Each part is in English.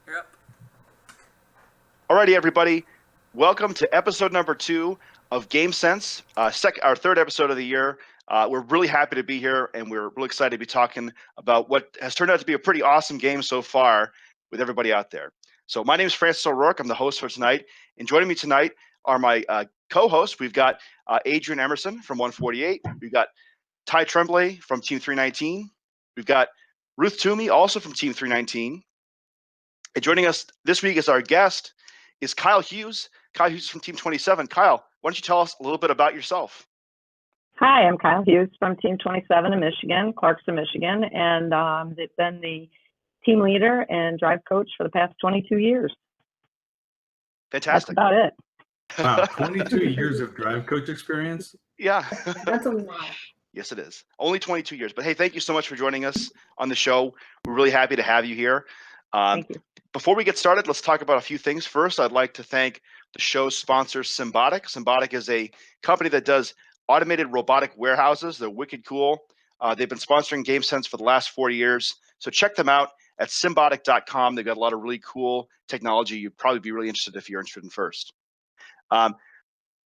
Yep. Alrighty, everybody. Welcome to episode number 2 of GameSense, our third episode of the year. We're really happy to be here, and we're really excited to be talking about what has turned out to be a pretty awesome game so far with everybody out there. So my name is Francis O'Rourke. I'm the host for tonight. And joining me tonight are my co-hosts. We've got Adrian Emerson from 148. We've got Ty Tremblay from Team 319. We've got Ruth Toomey, also from Team 319. And joining us this week as our guest is Kyle Hughes. Kyle Hughes from Team 27. Kyle, why don't you tell us a little bit about yourself? Hi, I'm Kyle Hughes from Team 27 in Michigan, Clarkston, Michigan, and I've been the team leader and drive coach for the past 22 years. Fantastic. That's about it. Wow, 22 years of drive coach experience? Yeah. That's a lot. Yes, it is. Only 22 years. But hey, thank you so much for joining us on the show. We're really happy to have you here. Thank you. Before we get started, let's talk about a few things. First, I'd like to thank the show's sponsor, Symbotic. Symbotic is a company that does automated robotic warehouses. They're wicked cool. They've been sponsoring GameSense for the last 4 years. So check them out at symbotic.com. They've got a lot of really cool technology you'd probably be really interested if you're interested in first.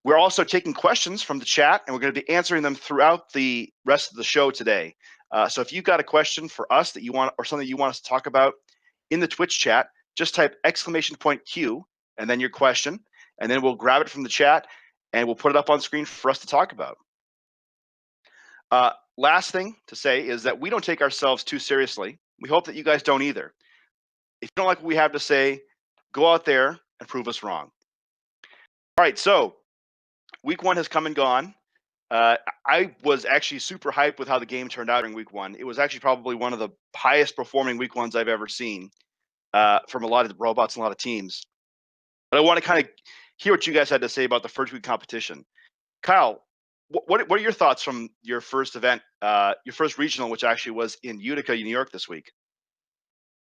We're also taking questions from the chat, and we're going to be answering them throughout the rest of the show today. So if you've got a question for us that you want, or something you want us to talk about in the Twitch chat, just type !Q and then your question, and then we'll grab it from the chat and we'll put it up on screen for us to talk about. Last thing to say is that we don't take ourselves too seriously. We hope that you guys don't either. If you don't like what we have to say, go out there and prove us wrong. All right, so week 1 has come and gone. I was actually super hyped with how the game turned out during week 1. It was actually probably one of the highest performing week 1s I've ever seen from a lot of the robots and a lot of teams. But I want to kind of hear what you guys had to say about the first week competition. Kyle, what are your thoughts from your first event, your first regional, which actually was in Utica, New York this week?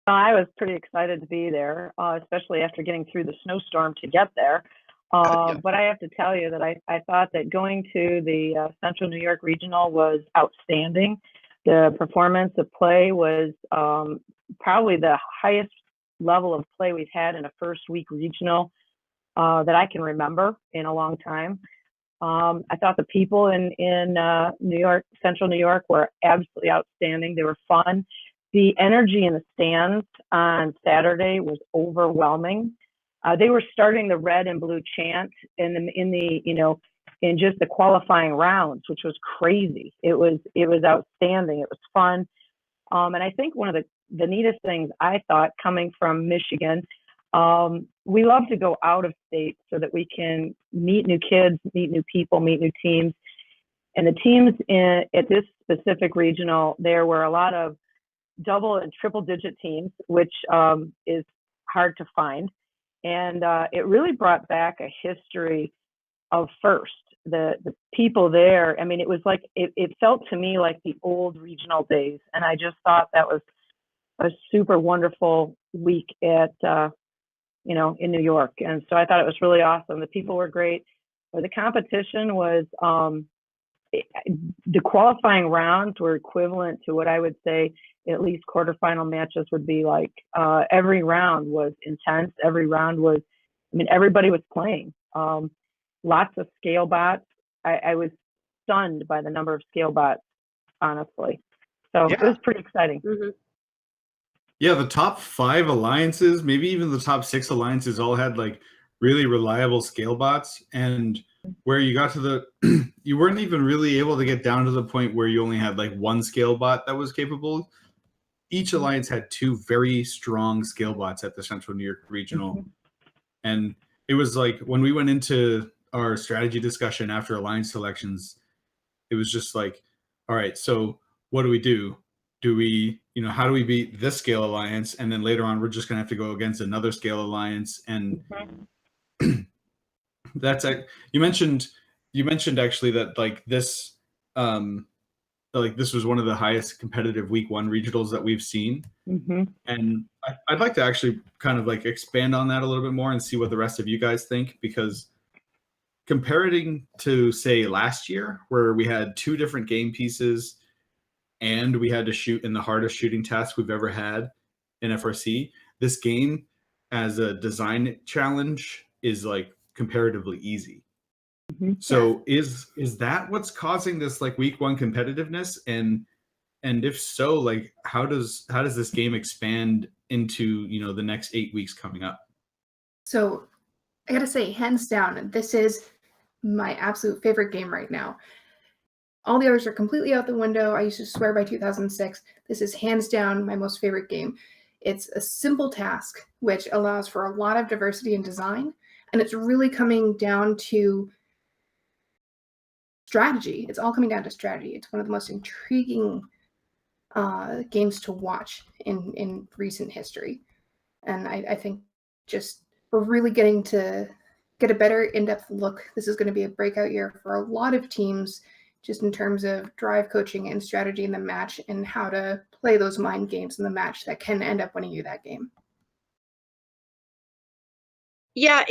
I was pretty excited to be there, especially after getting through the snowstorm to get there. But I have to tell you that I thought that going to the Central New York Regional was outstanding. The performance of play was probably the highest level of play we've had in a first week regional that I can remember in a long time. I thought the people in New York, Central New York, were absolutely outstanding. They were fun. The energy in the stands on Saturday was overwhelming. They were starting the red and blue chant in just the qualifying rounds, which was crazy. It was outstanding. It was fun. And I think one of the neatest things I thought coming from Michigan, we love to go out of state so that we can meet new kids, meet new people, meet new teams. And the teams at this specific regional, there were a lot of double and triple digit teams, which is hard to find. And it really brought back a history of first. The people there, I mean, it was like, it felt to me like the old regional days. And I just thought that was a super wonderful week at, in New York. And so I thought it was really awesome. The people were great. But the competition was, the qualifying rounds were equivalent to what I would say at least quarterfinal matches would be like. Every round was intense. Every round was, everybody was playing. Lots of scale bots. I was stunned by the number of scale bots, honestly. So It was pretty exciting. Mm-hmm. Yeah, the top 5 alliances, maybe even the top 6 alliances, all had like really reliable scale bots, and where you got to you weren't even really able to get down to the point where you only had like one scale bot that was capable. Each alliance had 2 very strong scale bots at the Central New York Regional. Mm-hmm. And it was like when we went into our strategy discussion after alliance selections, it was just like, all right, so what do we do? Do we, how do we beat this scale alliance? And then later on, we're just going to have to go against another scale alliance. And that's you mentioned actually that like this was one of the highest competitive week 1 regionals that we've seen. Mm-hmm. And I'd like to actually kind of like expand on that a little bit more and see what the rest of you guys think, because comparing to say last year where we had 2 different game pieces and we had to shoot in the hardest shooting task we've ever had in FRC, this game as a design challenge is like comparatively easy. Mhm. So is that what's causing this like week one competitiveness? And if so, like how does this game expand into, you know, the next 8 weeks coming up? So I gotta say, hands down, this is my absolute favorite game right now. All the others are completely out the window. I used to swear by 2006. This is hands down my most favorite game. It's a simple task, which allows for a lot of diversity in design, and it's really coming down to strategy. It's all coming down to strategy. It's one of the most intriguing games to watch in recent history, and I think just we're really getting to get a better in-depth look. This is going to be a breakout year for a lot of teams, just in terms of drive coaching and strategy in the match and how to play those mind games in the match that can end up winning you that game. Yeah,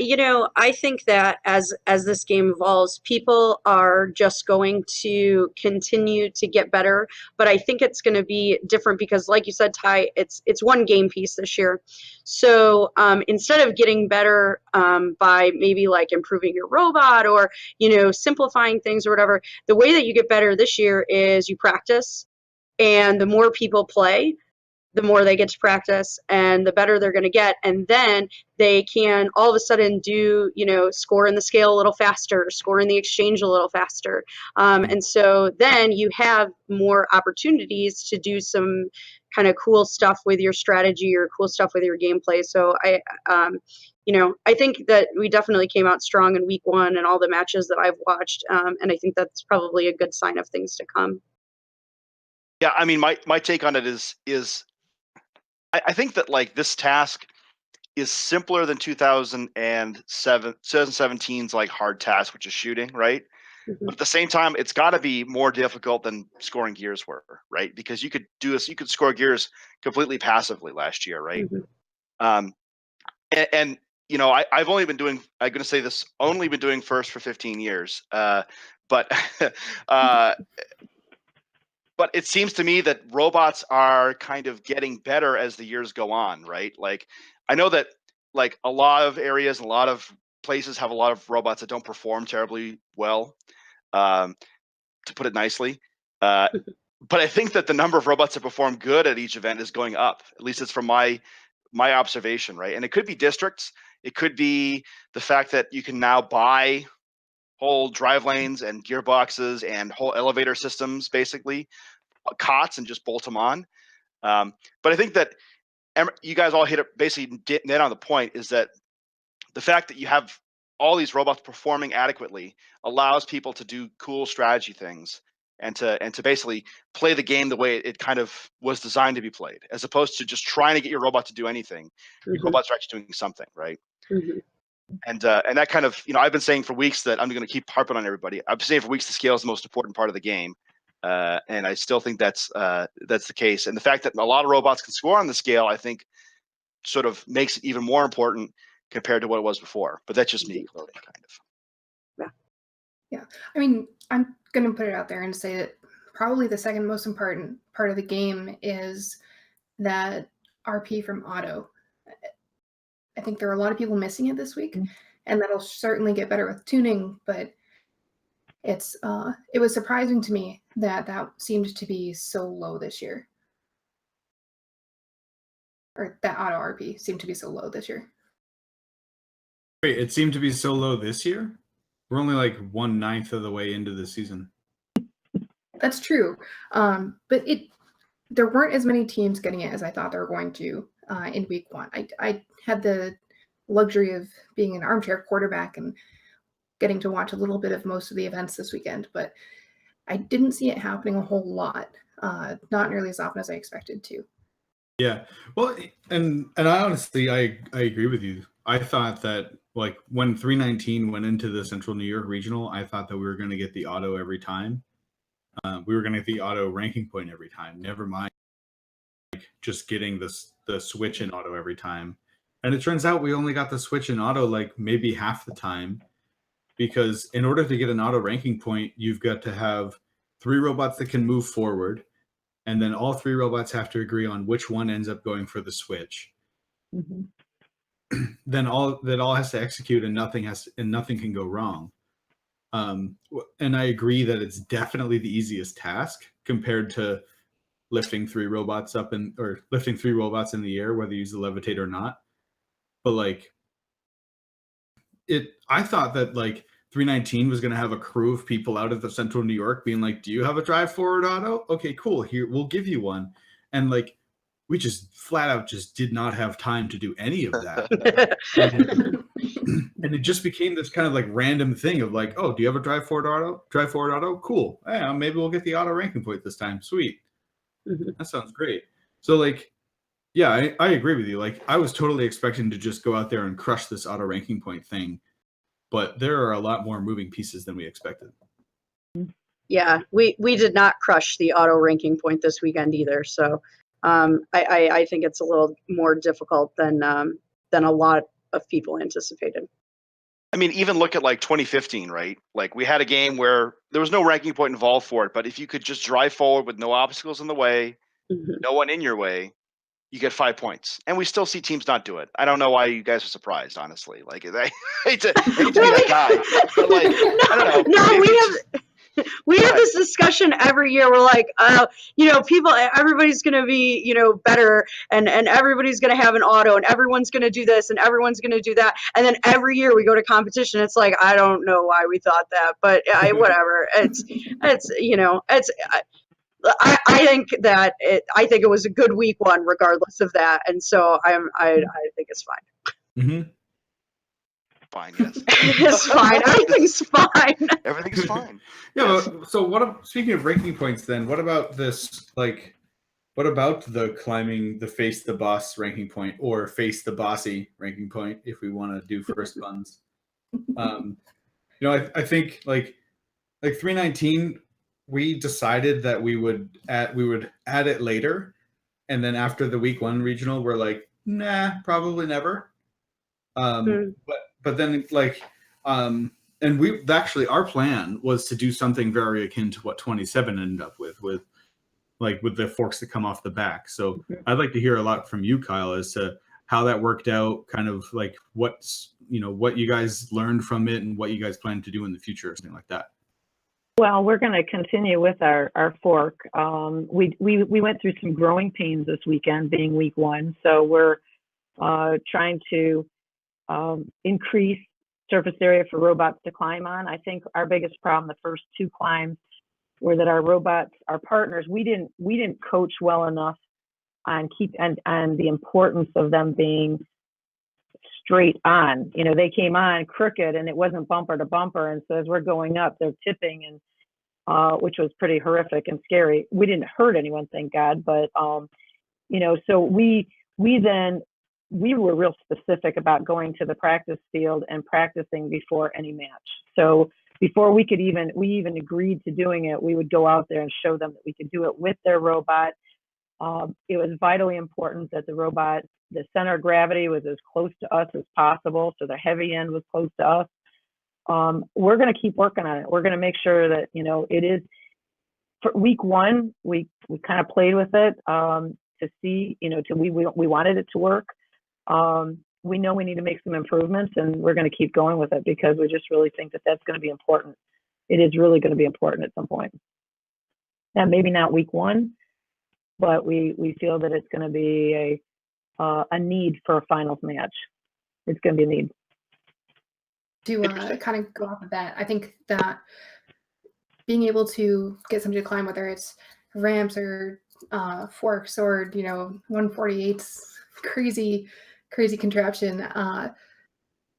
I think that as this game evolves, people are just going to continue to get better. But I think it's going to be different because, like you said, Ty, it's one game piece this year. So instead of getting better by maybe like improving your robot or simplifying things or whatever, the way that you get better this year is you practice, and the more people play, the more they get to practice and the better they're going to get. And then they can all of a sudden do, score in the scale a little faster, score in the exchange a little faster. And so then you have more opportunities to do some kind of cool stuff with your strategy or cool stuff with your gameplay. So I think that we definitely came out strong in week one and all the matches that I've watched. And I think that's probably a good sign of things to come. Yeah, I mean, my take on it is I think that like this task is simpler than 2017's like hard task, which is shooting, right? Mhm. But at the same time, it's got to be more difficult than scoring gears were, right? Because you could do this, you could score gears completely passively last year, right? Mhm. And I've only been doing, I'm going to say this, only been doing first for 15 years. But but it seems to me that robots are kind of getting better as the years go on, right? Like, I know that like a lot of areas, a lot of places have a lot of robots that don't perform terribly well, to put it nicely. But I think that the number of robots that perform good at each event is going up. At least it's from my observation, right? And it could be districts. It could be the fact that you can now buy whole drive lanes and gearboxes and whole elevator systems, basically cots, and just bolt them on. But I think that you guys all hit it, basically net on the point, is that the fact that you have all these robots performing adequately allows people to do cool strategy things and to basically play the game the way it kind of was designed to be played, as opposed to just trying to get your robot to do anything. Your robots are actually doing something, right? Mhm. And that kind of, I've been saying for weeks that I'm going to keep harping on everybody. I've been saying for weeks the scale is the most important part of the game, and I still think that's the case. And the fact that a lot of robots can score on the scale, I think, sort of makes it even more important compared to what it was before. But that's just me, kind of. Yeah. I mean, I'm going to put it out there and say that probably the second most important part of the game is that RP from auto. I think there are a lot of people missing it this week, and that'll certainly get better with tuning, but it was surprising to me that seemed to be so low this year. Or that auto RP seemed to be so low this year. Wait, it seemed to be so low this year? We're only like 1/9 of the way into the season. That's true. But there weren't as many teams getting it as I thought they were going to in week one. I had the luxury of being an armchair quarterback and getting to watch a little bit of most of the events this weekend, but I didn't see it happening a whole lot, not nearly as often as I expected to. Yeah. Well, and I honestly, I agree with you. I thought that like when 319 went into the Central New York Regional, I thought that we were going to get the auto every time. We were going to get the auto ranking point every time. Never mind like just getting the switch in auto every time. And it turns out we only got the switch in auto like maybe half the time, because in order to get an auto ranking point, you've got to have 3 robots that can move forward, and then all 3 robots have to agree on which one ends up going for the switch. Mhm. then all has to execute, and nothing can go wrong. And I agree that it's definitely the easiest task compared to lifting 3 robots or lifting 3 robots in the air, whether you use the levitate or not. But like I thought that like 319 was going to have a crew of people out of the central New York being like, do you have a drive forward auto? Okay, cool. Here, we'll give you one. And like, we just flat out just did not have time to do any of that. And it just became this kind of like random thing of like, oh, do you have a drive forward auto? Cool. Yeah, maybe we'll get the auto ranking point this time. Sweet. That sounds great. So like, yeah, I agree with you. Like, I was totally expecting to just go out there and crush this auto ranking point thing, but there are a lot more moving pieces than we expected. Yeah, we did not crush the auto ranking point this weekend either. So I think it's a little more difficult than a lot of people anticipated. I mean, even look at like 2015, right? Like, we had a game where there was no ranking point involved for it, but if you could just drive forward with no obstacles in the way, no one in your way, you get 5 points. And we still see teams not do it. I don't know why you guys are surprised, honestly. Like, I hate to be that guy, but like, I don't know. We have this discussion every year. We're like, everybody's going to be, better, and everybody's going to have an auto, and everyone's going to do this, and everyone's going to do that. And then every year we go to competition. It's like, I don't know why we thought that, but whatever. I think that I think it was a good week one, regardless of that. And so I think it's fine. Mm-hmm. Fine, yes. It's fine. Everything's fine. Everything's fine. Yeah. Yes. So speaking of ranking points, then what about this? Like, what about the climbing the face the boss ranking point, or face the bossy ranking point, if we want to do first ones? I think like 319, we decided that we would add it later, and then after the week 1 regional, we're like, nah, probably never. But then like, and we actually, our plan was to do something very akin to what 27 ended up with the forks that come off the back. So I'd like to hear a lot from you, Kyle, as to how that worked out, kind of like what you guys learned from it and what you guys plan to do in the future or something like that. Well, we're going to continue with our fork. We went through some growing pains this weekend, being week 1. So we're trying to increase surface area for robots to climb on. I think our biggest problem the first 2 climbs were that our robots, our partners, we didn't coach well enough on the importance of them being straight on. They came on crooked, and it wasn't bumper to bumper. And so as we're going up, they're tipping, and which was pretty horrific and scary. We didn't hurt anyone, thank God. But so we were real specific about going to the practice field and practicing before any match. So before we even agreed to doing it, we would go out there and show them that we could do it with their robot. It was vitally important that the center of gravity was as close to us as possible, so the heavy end was close to us. We're going to keep working on it. We're going to make sure that it is. For week 1, we kind of played with it to see, we wanted it to work. We know we need to make some improvements, and we're going to keep going with it because we just really think that that's going to be important. It is really going to be important at some point. Now, maybe not week 1, but we feel that it's going to be a need for a finals match. It's going to be a need. To kind of go off of that, I think that being able to get somebody to climb, whether it's ramps or forks or 148s, crazy contraption,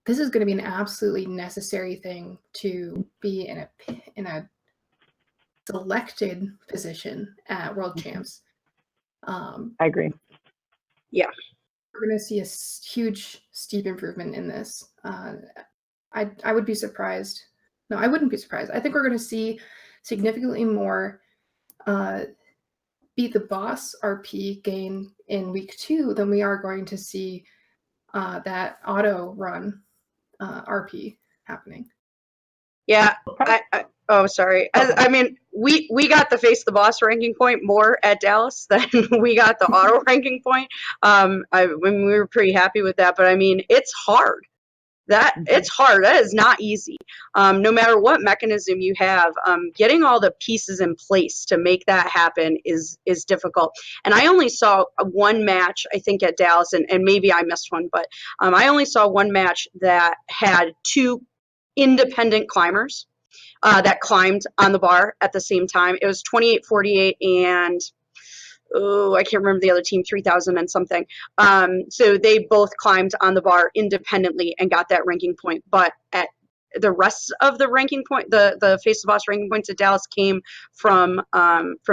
this is going to be an absolutely necessary thing to be in a selected position at World Champs. I agree. Yeah, we're going to see a huge, steep improvement in this. I would be surprised. No, I wouldn't be surprised. I think we're going to see significantly more beat the boss RP gain in week 2 than we are going to see that auto run RP happening. Yeah, Oh, sorry. I mean, we got the face the boss ranking point more at Dallas than we got the auto ranking point. When we were pretty happy with that, but I mean, it's hard. It's hard. That is not easy. No matter what mechanism you have, getting all the pieces in place to make that happen is difficult. And I only saw one match, I think, at Dallas, and maybe I missed one, but I only saw one match that had two independent climbers that climbed on the bar at the same time. It was 2848 and I can't remember the other team, 3000 and something. So they both climbed on the bar independently and got that ranking point. But at the rest of the ranking point, the face the boss ranking points at Dallas came from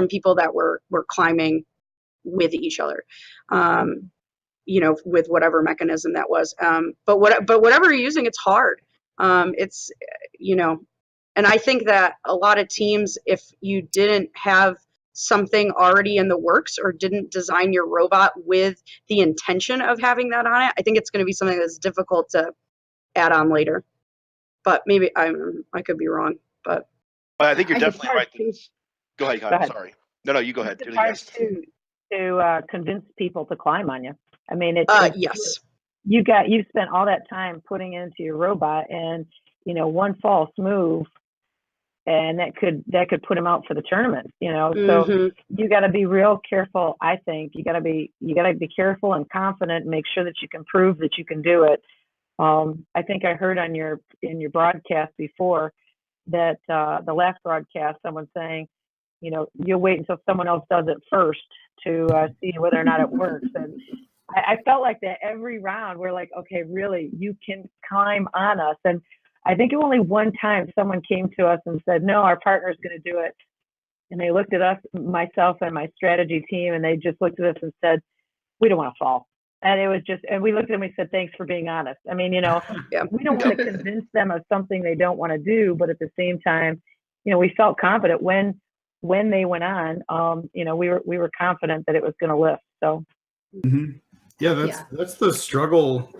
people that were climbing with each other. With whatever mechanism that was. But whatever you're using, it's hard. It's and I think that a lot of teams, if you didn't have something already in the works or didn't design your robot with the intention of having that on it, I think it's going to be something that's difficult to add on later. But maybe I could be wrong. But I think you're I definitely right. Go ahead, Kyle. Sorry. No, you go ahead. It's hard to convince people to climb on you. I mean, it's yes. You've spent all that time putting into your robot, and one false move, and that could put him out for the tournament. So you got to be real careful. I think you got to be careful and confident, and make sure that you can prove that you can do it. I think I heard in your broadcast before that the last broadcast, someone saying, you'll wait until someone else does it first to see whether or not it works. And I felt like that every round. We're like, okay, really, you can climb on us. And I think only one time someone came to us and said, no, our partner's going to do it. And they looked at us, myself and my strategy team, and they just looked at us and said, we don't want to fall. And it was and we looked at them and we said, thanks for being honest. I mean, Yeah. we don't want to convince them of something they don't want to do, but at the same time, we felt confident when they went on, we were confident that it was going to lift. So. Mm-hmm. Yeah, that's the struggle.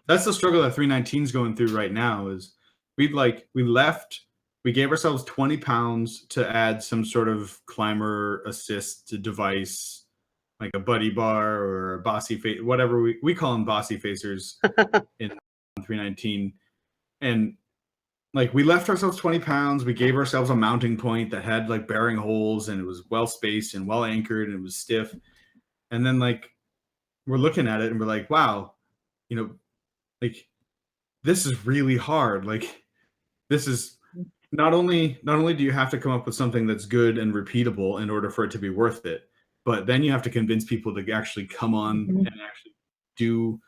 That's the struggle that 319 is going through right now. Is we gave ourselves 20 pounds to add some sort of climber assist device, like a buddy bar or a bossy face, whatever we call them, bossy facers in 319. And like, we left ourselves 20 pounds. We gave ourselves a mounting point that had like bearing holes, and it was well spaced and well anchored, and it was stiff. And then like, we're looking at it and we're like, wow, like, this is really hard. Like, this is not only do you have to come up with something that's good and repeatable in order for it to be worth it, but then you have to convince people to actually come on and actually do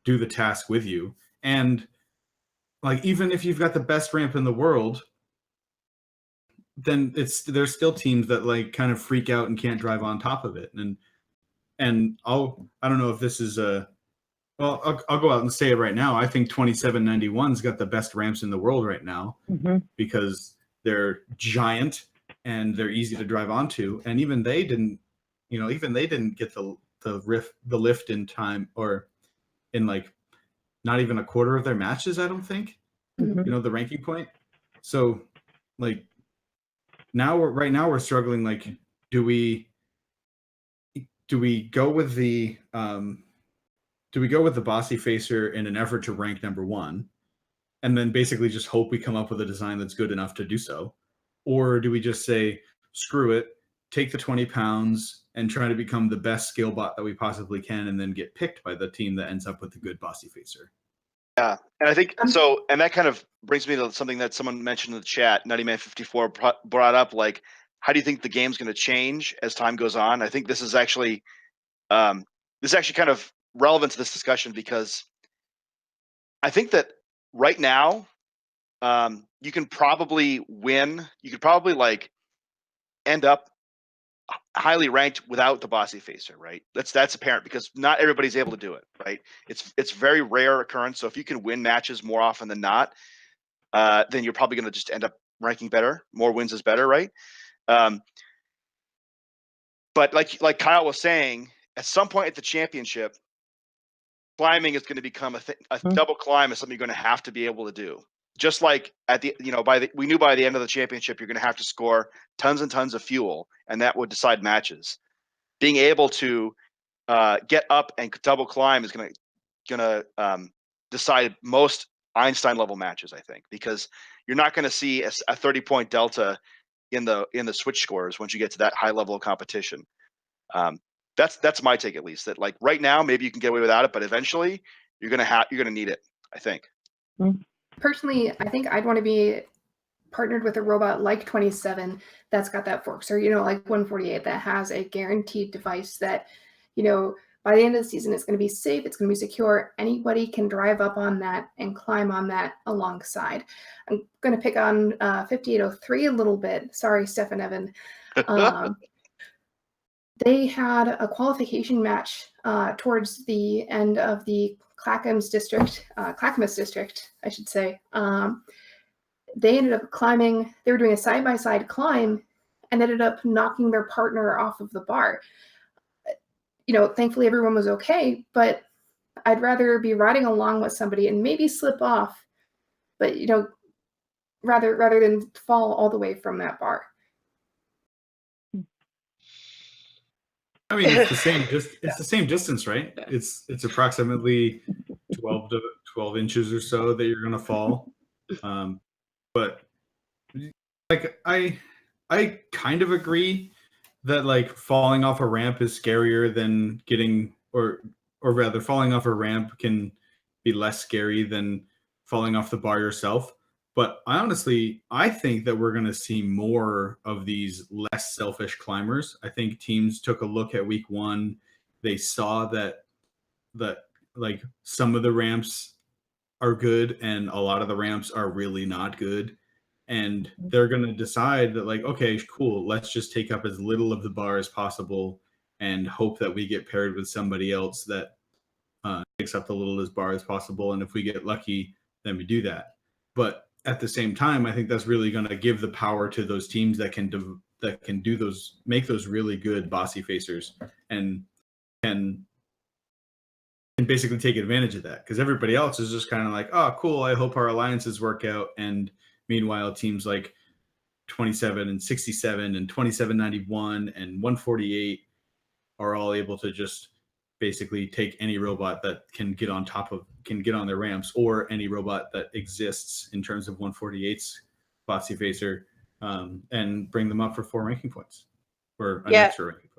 the task with you. And like, even if you've got the best ramp in the world, then there's still teams that like kind of freak out and can't drive on top of it. And I don't know if this is I'll go out and say it right now. I think 2791's got the best ramps in the world right now, because they're giant and they're easy to drive onto. And even they didn't get the lift in time, or in like not even a quarter of their matches, I don't think, the ranking point. So like, right now we're struggling. Like, do we go with the bossy facer in an effort to rank number one, and then basically just hope we come up with a design that's good enough to do so? Or do we just say, screw it, take the 20 pounds and try to become the best skill bot that we possibly can, and then get picked by the team that ends up with the good bossy facer? Yeah, and I think so, and that kind of brings me to something that someone mentioned in the chat. Nuttyman54 brought up, like, how do you think the game's going to change as time goes on? I think this is actually kind of relevant to this discussion, because I think that right now you can probably win. You could probably like end up highly ranked without the bossy facer, right? That's apparent, because not everybody's able to do it, right? It's very rare occurrence. So if you can win matches more often than not, then you're probably going to just end up ranking better. More wins is better, right? But like Kyle was saying, at some point at the championship, climbing is going to become a double climb is something you're going to have to be able to do. just like at the, we knew by the end of the championship, you're going to have to score tons and tons of fuel, and that would decide matches. Being able to get up and double climb is going to decide most Einstein level matches, I think, because you're not going to see a 30-point delta in the switch scores once you get to that high level of competition. That's my take, at least, that like right now, maybe you can get away without it, but eventually you're going to need it, I think. Personally, I think I'd want to be partnered with a robot like 27 that's got that forks, or, like 148 that has a guaranteed device that, by the end of the season, it's going to be safe, it's going to be secure. Anybody can drive up on that and climb on that alongside. I'm going to pick on 5803 a little bit. Sorry, Steph and Evan. They had a qualification match towards the end of the Clackamas district, I should say. They ended up climbing. They were doing a side-by-side climb and ended up knocking their partner off of the bar. Thankfully everyone was okay, but I'd rather be riding along with somebody and maybe slip off, but rather than fall all the way from that bar. I mean, it's the same distance, right? It's approximately 12 inches or so that you're going to fall. But like I kind of agree that like falling off a ramp is scarier than or rather falling off a ramp can be less scary than falling off the bar yourself. But I think that we're going to see more of these less selfish climbers. I think teams took a look at week 1. They saw that like some of the ramps are good and a lot of the ramps are really not good. And they're going to decide that like, okay, cool, let's just take up as little of the bar as possible and hope that we get paired with somebody else that takes up the littlest bar as possible. And if we get lucky, then we do that. But at the same time, I think that's really going to give the power to those teams that can make those really good bossy facers and can basically take advantage of that, because everybody else is just kind of like, oh, cool, I hope our alliances work out. And meanwhile, teams like 27 and 67 and 2791 and 148 are all able to just basically take any robot that can get on their ramps, or any robot that exists in terms of 148's bossy facer, and bring them up for 4 ranking points or an extra ranking point.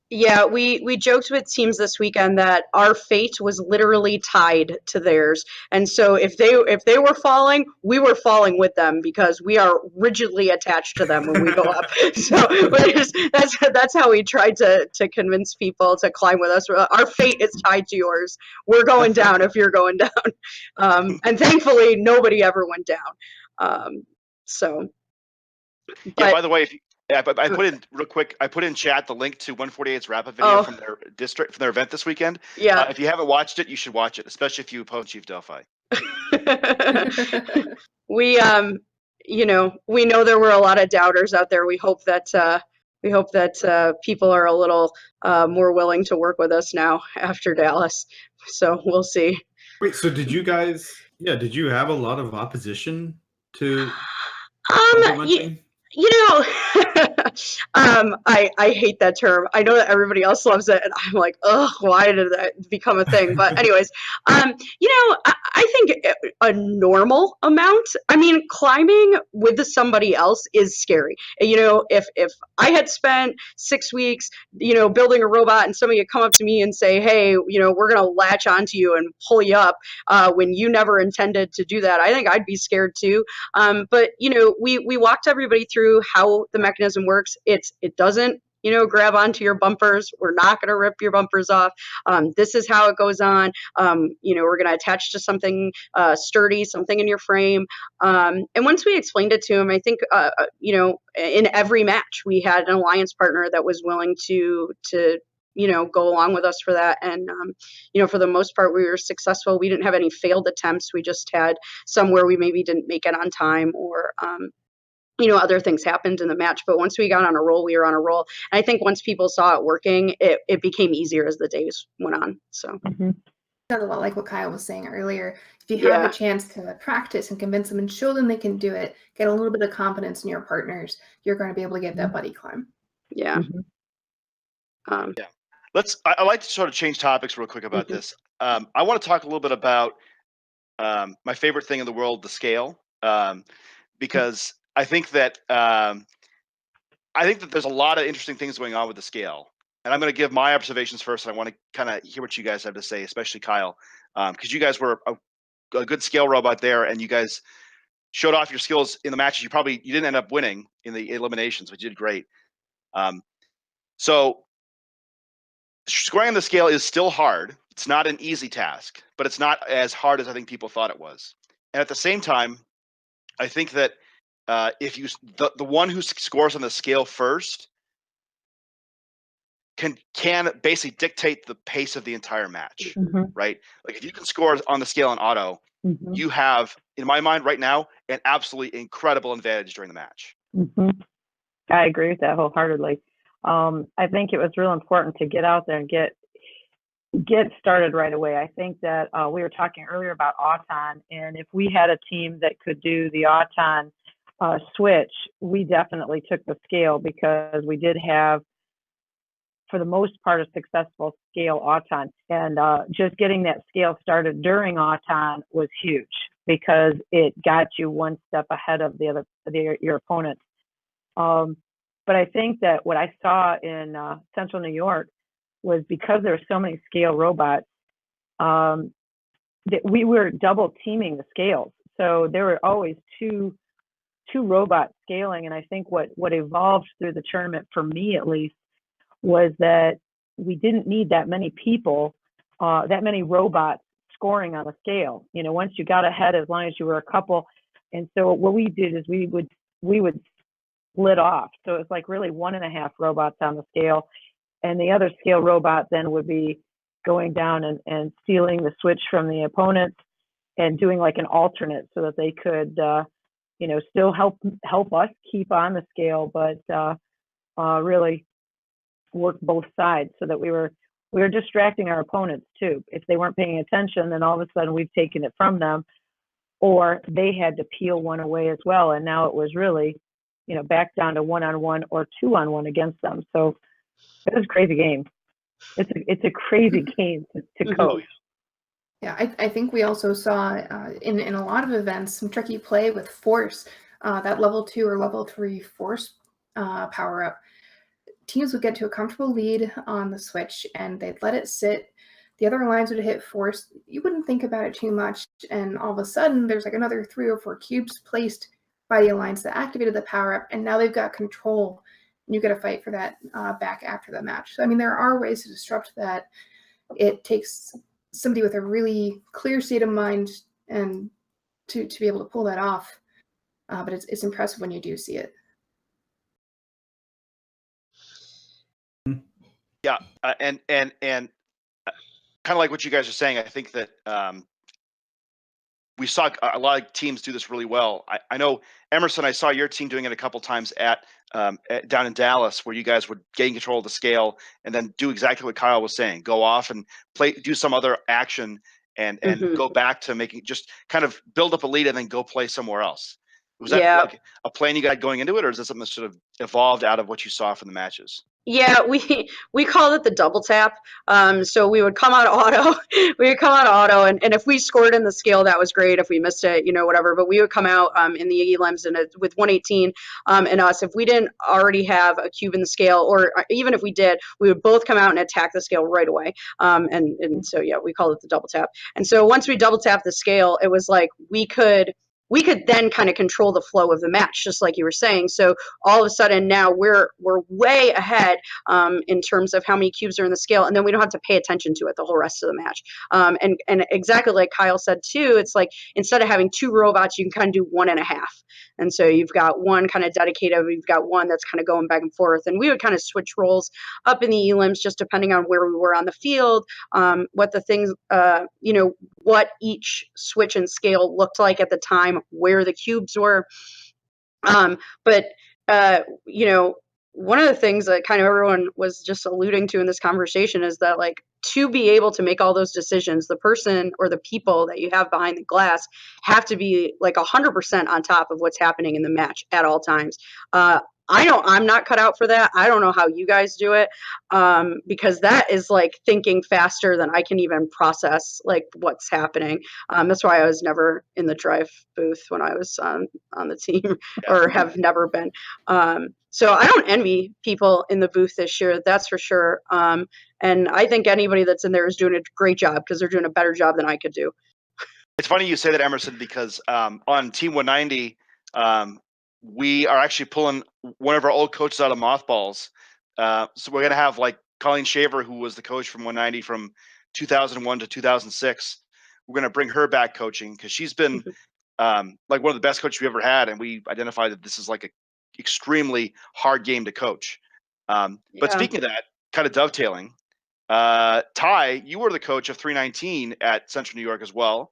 Yeah, we joked with teams this weekend that our fate was literally tied to theirs, and so if they were falling, we were falling with them because we are rigidly attached to them when we go up. So that's how we tried to convince people to climb with us. Our fate is tied to yours. We're going down if you're going down, and thankfully nobody ever went down. Yeah. By the way, I put in real quick. I put in chat the link to 148's wrap-up video from their event this weekend. Yeah. If you haven't watched it, you should watch it, especially if you oppose Chief Delphi. We know there were a lot of doubters out there. We hope that people are a little more willing to work with us now after Dallas. So we'll see. Wait, so did you have a lot of opposition to I hate that term. I know that everybody else loves it, and I'm like, ugh, why did that become a thing? But anyways, I think a normal amount. I mean, climbing with somebody else is scary. If I had spent 6 weeks, building a robot, and somebody had come up to me and say, hey, we're gonna latch onto you and pull you up when you never intended to do that, I think I'd be scared too. But we walked everybody through how the mechanism works. It doesn't grab onto your bumpers. We're not going to rip your bumpers off. This is how it goes on. We're going to attach to something sturdy, something in your frame. And once we explained it to him, I think in every match we had an alliance partner that was willing to go along with us for that. And, for the most part, we were successful. We didn't have any failed attempts. We just had some where we maybe didn't make it on time, or, other things happened in the match. But once we got on a roll, we were on a roll. And I think once people saw it working, it became easier as the days went on. So. Mm-hmm. sounds a lot like what Kyle was saying earlier. If you have Yeah. the chance to practice and convince them and show them they can do it, get a little bit of confidence in your partners, you're going to be able to get that buddy climb. Yeah. I'd like to sort of change topics real quick about this. I want to talk a little bit about my favorite thing in the world, the scale, because I think that there's a lot of interesting things going on with the scale. And I'm going to give my observations first. And I want to kind of hear what you guys have to say, especially Kyle, because you guys were a good scale robot there, and you guys showed off your skills in the matches. You didn't end up winning in the eliminations, but you did great. So scoring on the scale is still hard. It's not an easy task, but it's not as hard as I think people thought it was. And at the same time, I think that if you the one who scores on the scale first can basically dictate the pace of the entire match, right? Like if you can score on the scale in auto, you have, in my mind right now, an absolutely incredible advantage during the match. I agree with that wholeheartedly. I think it was real important to get out there and get started right away. I think that we were talking earlier about Auton, and if we had a team that could do the Auton switch, we definitely took the scale, because we did have, for the most part, a successful scale Auton. And just getting that scale started during Auton was huge, because it got you one step ahead of your opponents. But I think that what I saw in Central New York was, because there were so many scale robots, that we were double teaming the scales. So there were always two robots scaling. And I think what evolved through the tournament, for me at least, was that we didn't need that many people, that many robots scoring on the scale. You know, once you got ahead, as long as you were a couple. And so what we did is we would split off. So it's like really 1.5 robots on the scale. And the other scale robot then would be going down and stealing the switch from the opponent and doing like an alternate, so that they could, still help us keep on the scale, but really work both sides, so that we were distracting our opponents too. If they weren't paying attention, then all of a sudden we've taken it from them, or they had to peel one away as well. And now it was really, back down to 1-on-1 or 2-on-1 against them. So it was a crazy game. It's a crazy game to coach. Yeah, I think we also saw in a lot of events some tricky play with force, that level 2 or level 3 force power up. Teams would get to a comfortable lead on the switch and they'd let it sit. The other lines would hit force. You wouldn't think about it too much, and all of a sudden there's like another 3 or 4 cubes placed by the alliance that activated the power up, and now they've got control. And you got to fight for that back after the match. So I mean, there are ways to disrupt that. It takes somebody with a really clear state of mind and to be able to pull that off. But it's impressive when you do see it. Yeah, and kind of like what you guys are saying, I think that we saw a lot of teams do this really well. I know, Emerson, I saw your team doing it a couple times at down in Dallas, where you guys would gain control of the scale and then do exactly what Kyle was saying, go off and do some other action and go back to making, just kind of build up a lead and then go play somewhere else. Was that like a plan you got going into it, or is that something that sort of evolved out of what you saw from the matches? Yeah, we called it the double tap. So we would come out auto, and if we scored in the scale, that was great. If we missed it, whatever. But we would come out in the elims with 118 and us. If we didn't already have a cube in the scale, or even if we did, we would both come out and attack the scale right away. And so yeah, we called it the double tap. And so once we double tapped the scale, it was like we could then kind of control the flow of the match, just like you were saying. So all of a sudden now we're way ahead in terms of how many cubes are in the scale, and then we don't have to pay attention to it the whole rest of the match. And exactly like Kyle said too, it's like instead of having 2 robots, you can kind of do 1.5. And so you've got one kind of dedicated, you've got one that's kind of going back and forth. And we would kind of switch roles up in the elims, just depending on where we were on the field, what the things, what each switch and scale looked like at the time, where the cubes were. But one of the things that kind of everyone was just alluding to in this conversation is that, like, to be able to make all those decisions, the person or the people that you have behind the glass have to be like 100% on top of what's happening in the match at all times. I'm not cut out for that. I don't know how you guys do it, because that is like thinking faster than I can even process like what's happening. That's why I was never in the drive booth when I was on the team, or have never been. So I don't envy people in the booth this year, that's for sure. And I think anybody that's in there is doing a great job, because they're doing a better job than I could do. It's funny you say that, Emerson, because on Team 190, we are actually pulling one of our old coaches out of mothballs. So we're going to have like Colleen Shaver, who was the coach from 190 from 2001 to 2006. We're going to bring her back coaching, because she's been like one of the best coaches we ever had. And we identified that this is like a extremely hard game to coach. But speaking of that, kind of dovetailing, Ty, you were the coach of 319 at Central New York as well.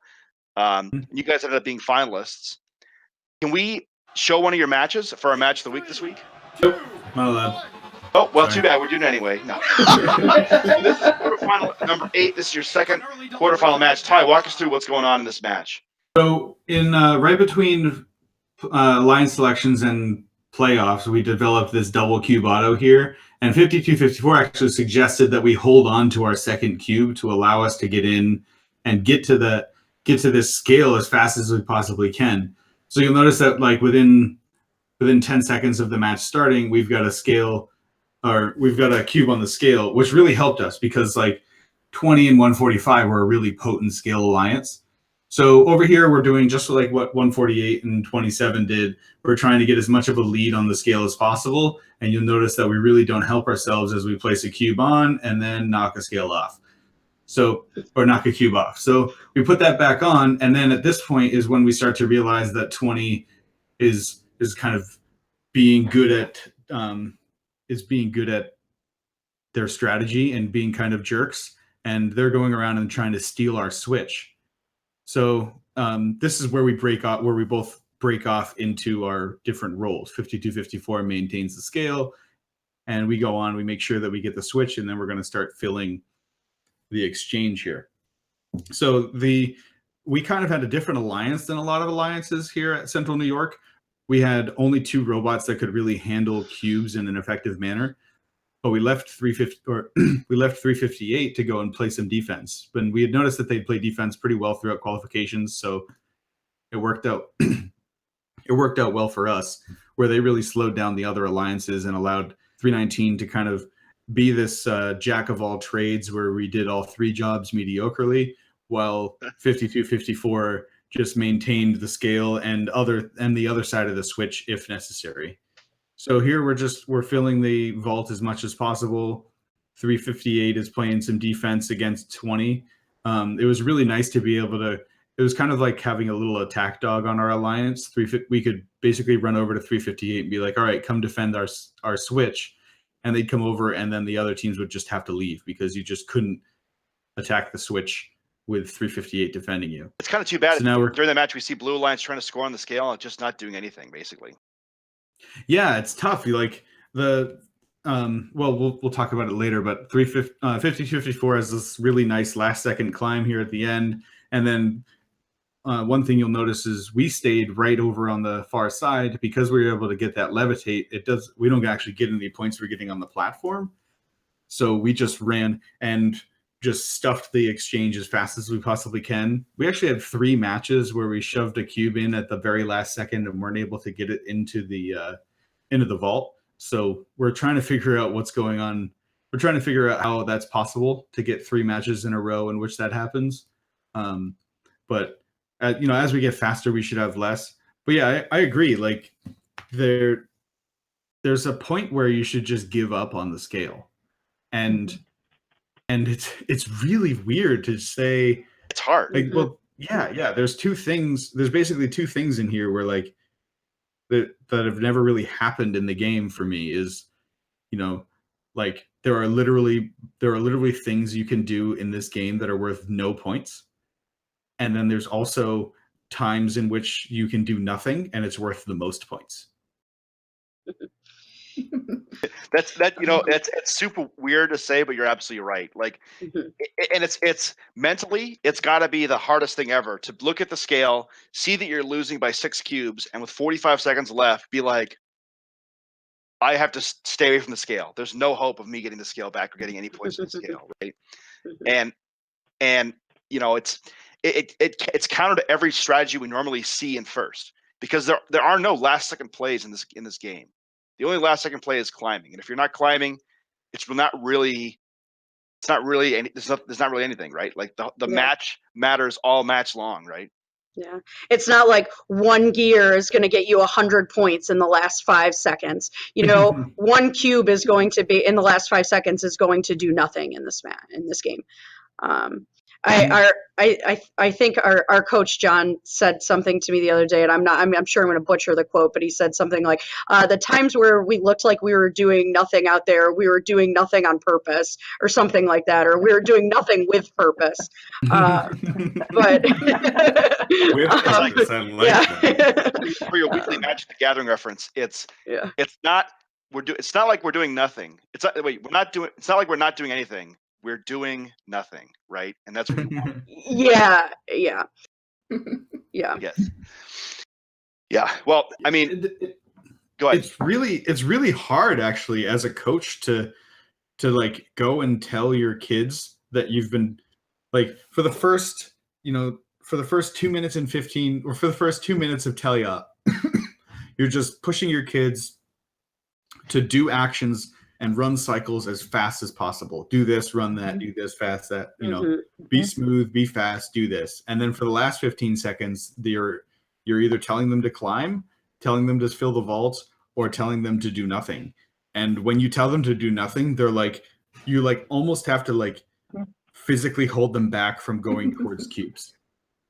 You guys ended up being finalists. Can we show one of your matches for our match of the week this week? Nope, not allowed. Oh, well, too bad. We're doing it anyway. No. This is quarterfinal number 8. This is your second quarterfinal match. Ty, walk us through what's going on in this match. So in right between line selections and playoffs, we developed this double cube auto here, and 5254 actually suggested that we hold on to our second cube to allow us to get in and get to this scale as fast as we possibly can. So you'll notice that like within 10 seconds of the match starting, we've got a scale, or we've got a cube on the scale, which really helped us, because like 20 and 145 were a really potent scale alliance. So over here, we're doing just like what 148 and 27 did. We're trying to get as much of a lead on the scale as possible. And you'll notice that we really don't help ourselves as we place a cube on and then knock a scale off. So, or knock a cube off. So we put that back on. And then at this point is when we start to realize that 20 is kind of being good at, their strategy and being kind of jerks. And they're going around and trying to steal our switch. So this is where we both break off into our different roles. 5254 maintains the scale, and we go on, we make sure that we get the switch, and then we're going to start filling the exchange here. So we kind of had a different alliance than a lot of alliances here at Central New York. We had only 2 robots that could really handle cubes in an effective manner. But we left 358 to go and play some defense. But we had noticed that they'd play defense pretty well throughout qualifications, so it worked out. It worked out well for us, where they really slowed down the other alliances and allowed 319 to kind of be this jack of all trades, where we did all 3 jobs mediocrely, while 5254 just maintained the scale and the other side of the switch if necessary. So here we're filling the vault as much as possible. 358 is playing some defense against 20. It was really nice to be able to, it was kind of like having a little attack dog on our alliance. We could basically run over to 358 and be like, all right, come defend our switch. And they'd come over, and then the other teams would just have to leave, because you just couldn't attack the switch with 358 defending you. It's kind of too bad. So now during the match, we see Blue Alliance trying to score on the scale and just not doing anything, basically. Yeah, it's tough. You like the we'll talk about it later, but 5254 has this really nice last second climb here at the end. And then one thing you'll notice is we stayed right over on the far side, because we were able to get that levitate. We don't actually get any points for getting on the platform. So we just ran and just stuffed the exchange as fast as we possibly can. We actually had 3 matches where we shoved a cube in at the very last second and weren't able to get it into the vault. So we're trying to figure out what's going on. We're trying to figure out how that's possible to get 3 matches in a row in which that happens. But as we get faster, we should have less. But yeah, I agree. Like there's a point where you should just give up on the scale, and it's really weird to say. It's hard. Like, well, yeah. There's basically 2 things in here where like that have never really happened in the game for me. Is like there are literally things you can do in this game that are worth no points, and then there's also times in which you can do nothing and it's worth the most points. It's super weird to say, but you're absolutely right. Like, Mhm. and it's mentally, it's got to be the hardest thing ever to look at the scale, see that you're losing by 6 cubes, and with 45 seconds left, be like, I have to stay away from the scale. There's no hope of me getting the scale back or getting any points on the scale, right? Mhm. And it's counter to every strategy we normally see in first, because there are no last second plays in this game. The only last second play is climbing, and if you're not climbing, it's not really there's not really anything, right? Like the Yeah. match matters all match long, right? Yeah. It's not like one gear is going to get you 100 points in the last 5 seconds. One cube is going to be in the last 5 seconds is going to do nothing in this game. Um, I think our coach John said something to me the other day, and I'm sure I'm going to butcher the quote, but he said something like, "The times where we looked like we were doing nothing out there, we were doing nothing on purpose," or something like that, or we were doing nothing with purpose. But With purpose, I like that. For your weekly Magic the Gathering reference, it's not like we're doing nothing. It's not like we're not doing anything. We're doing nothing, right? And that's what we want. Yeah. Yes. Yeah. Well, I mean, go ahead. It's really hard actually as a coach to like go and tell your kids that you've been like for the first 2 minutes and 15, or for the first 2 minutes of Telia, you're just pushing your kids to do actions and run cycles as fast as possible. Do this, run that, do this, fast that, be smooth, be fast, do this. And then for the last 15 seconds, you're either telling them to climb, telling them to fill the vaults, or telling them to do nothing. And when you tell them to do nothing, they're like, you like almost have to like physically hold them back from going towards cubes.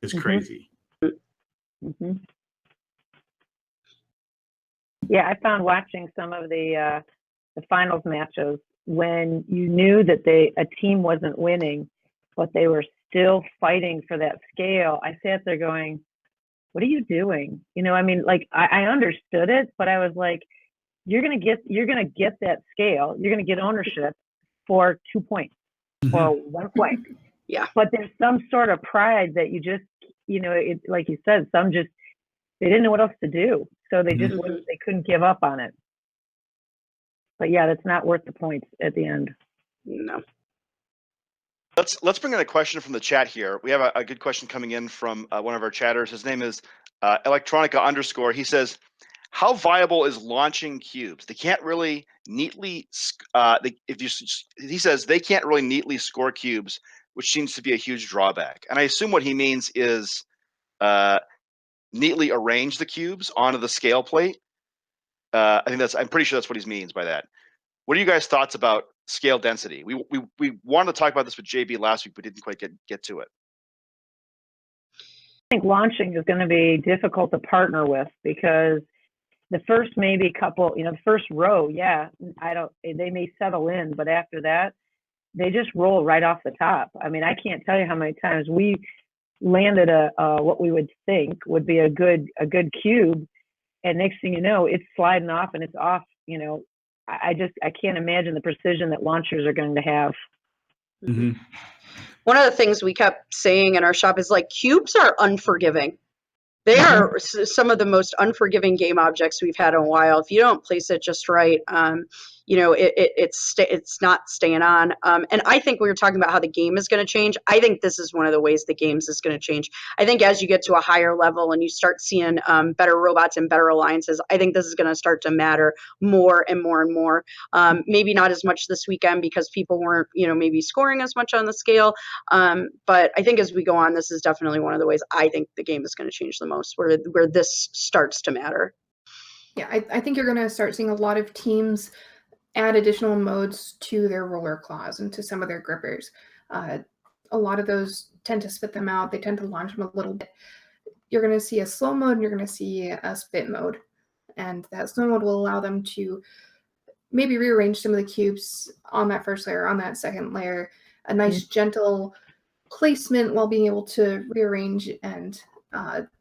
It's crazy. Yeah, I found watching some of the finals matches, when you knew that a team wasn't winning, but they were still fighting for that scale, I sat there going, what are you doing? I mean, like I understood it, but I was like, you're gonna get that scale, you're gonna get ownership for 2 points or 1 point. Yeah. But there's some sort of pride that you just, it, like you said, some just, they didn't know what else to do. So they just they couldn't give up on it. But yeah, that's not worth the points at the end. No. Let's bring in a question from the chat here. We have a good question coming in from one of our chatters. His name is Electronica_. He says, how viable is launching cubes? They can't really neatly he says they can't really neatly score cubes, which seems to be a huge drawback. And I assume what he means is neatly arrange the cubes onto the scale plate. I'm pretty sure that's what he means by that. What are you guys' thoughts about scale density? We wanted to talk about this with JB last week, but didn't quite get to it. I think launching is going to be difficult to partner with, because the first maybe couple, the first row, they may settle in, but after that, they just roll right off the top. I mean, I can't tell you how many times we landed what we would think would be a good cube, and next thing you know, it's sliding off and it's off. I can't imagine the precision that launchers are going to have. One of the things we kept saying in our shop is like, cubes are unforgiving. They are some of the most unforgiving game objects we've had in a while. If you don't place it just right, it's not staying on. And I think we were talking about how the game is going to change. I think this is one of the ways the games is going to change. I think as you get to a higher level and you start seeing better robots and better alliances, I think this is going to start to matter more and more and more. Maybe not as much this weekend because people weren't, maybe scoring as much on the scale. But I think as we go on, this is definitely one of the ways I think the game is going to change the most, where this starts to matter. Yeah, I think you're going to start seeing a lot of teams add additional modes to their roller claws and to some of their grippers. A lot of those tend to spit them out. They tend to launch them a little bit. You're going to see a slow mode and you're going to see a spit mode. And that slow mode will allow them to maybe rearrange some of the cubes on that first layer, on that second layer, a nice gentle placement while being able to rearrange and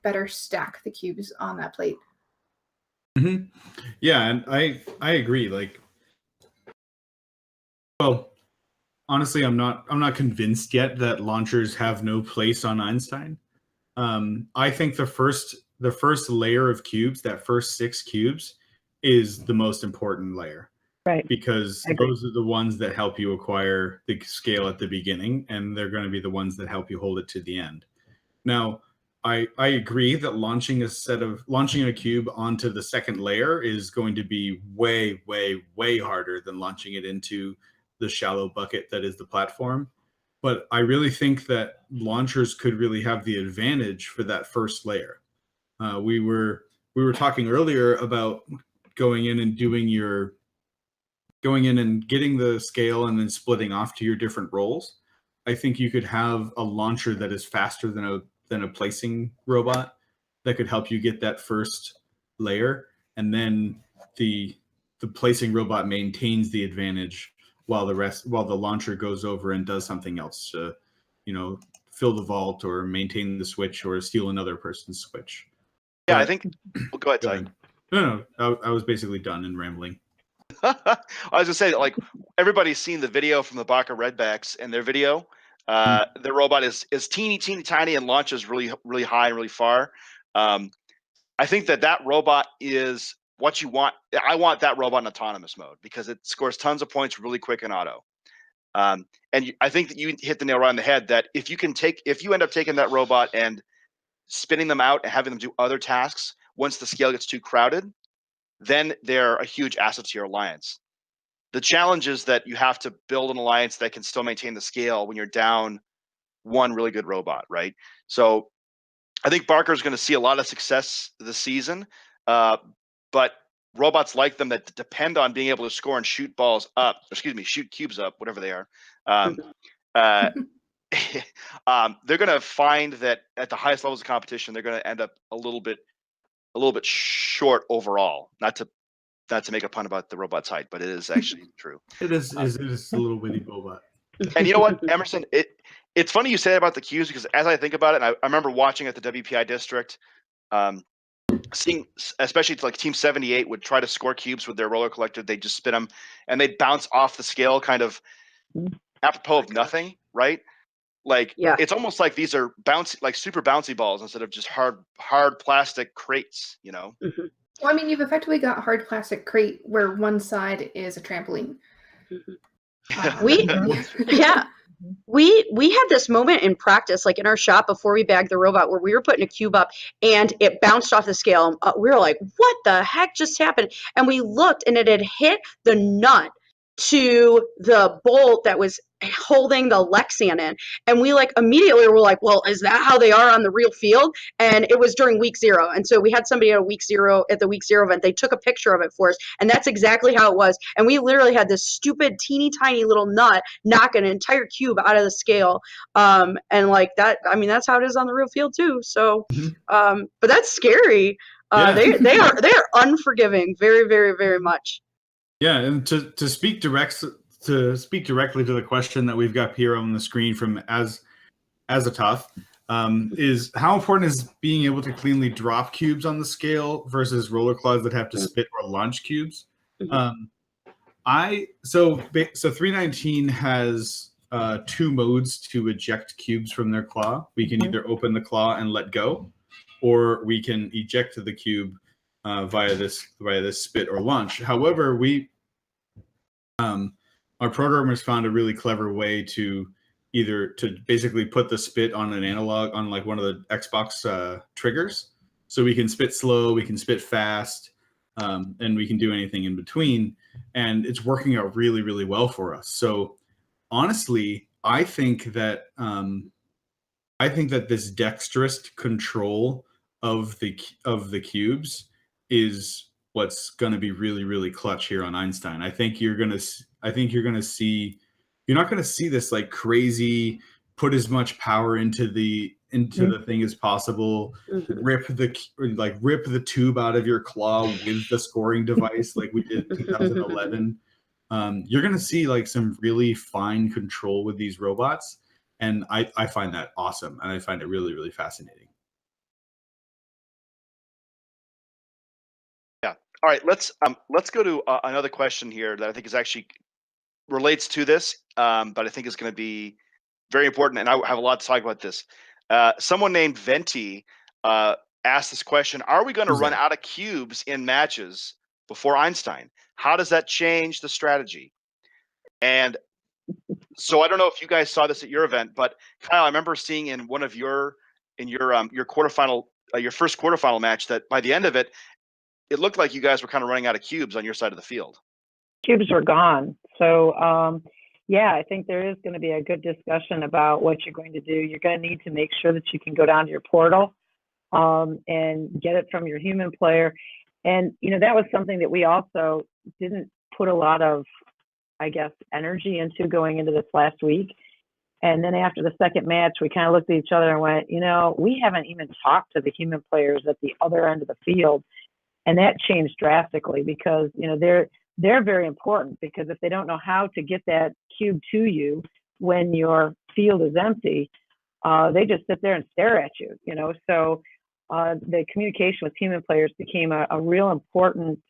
better stack the cubes on that plate. Mm-hmm. Yeah, and I agree. Like, well, honestly, I'm not convinced yet that launchers have no place on Einstein. I think the first layer of cubes, that first 6 cubes, is the most important layer. Right. Because those are the ones that help you acquire the scale at the beginning, and they're going to be the ones that help you hold it to the end. Now, I agree that launching a cube onto the second layer is going to be way, way, way harder than launching it into the shallow bucket that is the platform. But I really think that launchers could really have the advantage for that first layer. We were talking earlier about going in and getting the scale and then splitting off to your different roles. I think you could have a launcher that is faster than a placing robot that could help you get that first layer, and then the placing robot maintains the advantage while the launcher goes over and does something else to, fill the vault or maintain the switch or steal another person's switch. Yeah, But, I think. Well, go ahead, go Ty. ahead. No, I was basically done and rambling. I was gonna say, like, everybody's seen the video from the Baka Redbacks, and their video. The robot is teeny tiny and launches really really high and really far. I think that robot is what you want. I want that robot in autonomous mode because it scores tons of points really quick in auto. I think that you hit the nail right on the head. That if you end up taking that robot and spinning them out and having them do other tasks, once the scale gets too crowded, then they're a huge asset to your alliance. The challenge is that you have to build an alliance that can still maintain the scale when you're down one really good robot, right? So I think Barker's going to see a lot of success this season, but robots like them that depend on being able to score and shoot shoot cubes up, whatever they are, they're going to find that at the highest levels of competition, they're going to end up a little bit short overall. Not to make a pun about the robot's height, but it is actually true. It is a little bitty robot. And you know what, Emerson? It's funny you say about the cubes because as I think about it, I remember watching at the WPI district, seeing especially like Team 78 would try to score cubes with their roller collector. They'd just spin them and they'd bounce off the scale kind of apropos of nothing, right? Like, Yeah. It's almost like these are super bouncy balls instead of just hard plastic crates, Mm-hmm. Well, I mean, you've effectively got hard plastic crate where one side is a trampoline. Yeah. We had this moment in practice, like in our shop before we bagged the robot, where we were putting a cube up and it bounced off the scale. We were like, what the heck just happened? And we looked and it had hit the nut to the bolt that was holding the Lexian in. And we immediately were like, well, is that how they are on the real field? And it was during week 0. And so we had somebody at the week 0 event. They took a picture of it for us. And that's exactly how it was. And we literally had this stupid teeny tiny little nut knock an entire cube out of the scale. And like that, I mean, that's how it is on the real field too. So, but that's scary. They are unforgiving very, very, very much. Yeah, and to speak directly to the question that we've got here on the screen from as a tough, is how important is being able to cleanly drop cubes on the scale versus roller claws that have to spit or launch cubes. So 319 has 2 modes to eject cubes from their claw. We can either open the claw and let go, or we can eject the cube via this spit or launch. However, our programmers found a really clever way to basically put the spit on an analog on like one of the Xbox triggers, so we can spit slow, we can spit fast, and we can do anything in between, and it's working out really, really well for us. So honestly, I think that this dexterous control of the cubes is what's going to be really, really clutch here on Einstein. I think you're going to see, you're not going to see this like crazy put as much power into the thing as possible, rip the tube out of your claw with the scoring device like we did in 2011. You're going to see like some really fine control with these robots, and I find that awesome, and I find it really, really fascinating. Yeah, All right, let's go to another question here that I think is actually relates to this, but I think is going to be very important, and I have a lot to talk about this. Someone named Venti asked this question: are we going to Who's run that? out of cubes in matches before Einstein? How does that change the strategy? And so I don't know if you guys saw this at your event, but Kyle, I remember seeing in one of your quarterfinal, your first quarterfinal match, that by the end of it, it looked like you guys were kind of running out of cubes on your side of the field. Cubes were gone. So, yeah, I think there is going to be a good discussion about what you're going to do. You're going to need to make sure that you can go down to your portal and get it from your human player. And, that was something that we also didn't put a lot of, I guess, energy into going into this last week. And then after the second match, we kind of looked at each other and went, we haven't even talked to the human players at the other end of the field. And that changed drastically because, they're very important, because if they don't know how to get that cube to you when your field is empty, they just sit there and stare at you, So the communication with human players became a real important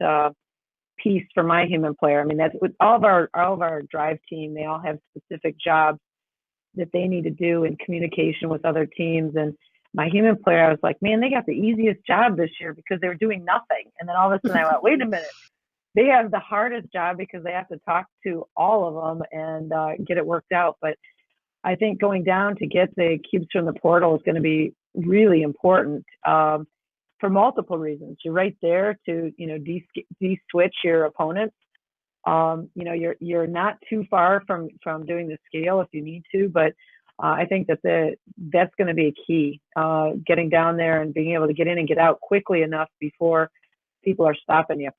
piece for my human player. I mean, that's with all of our drive team. They all have specific jobs that they need to do in communication with other teams. And my human player, I was like, man, they got the easiest job this year because they were doing nothing. And then all of a sudden I went, wait a minute. They have the hardest job because they have to talk to all of them and get it worked out. But I think going down to get the cubes from the portal is going to be really important for multiple reasons. You're right there to, de-switch your opponents. You're not too far from doing the scale if you need to, but I think that's going to be a key, getting down there and being able to get in and get out quickly enough before people are stopping you.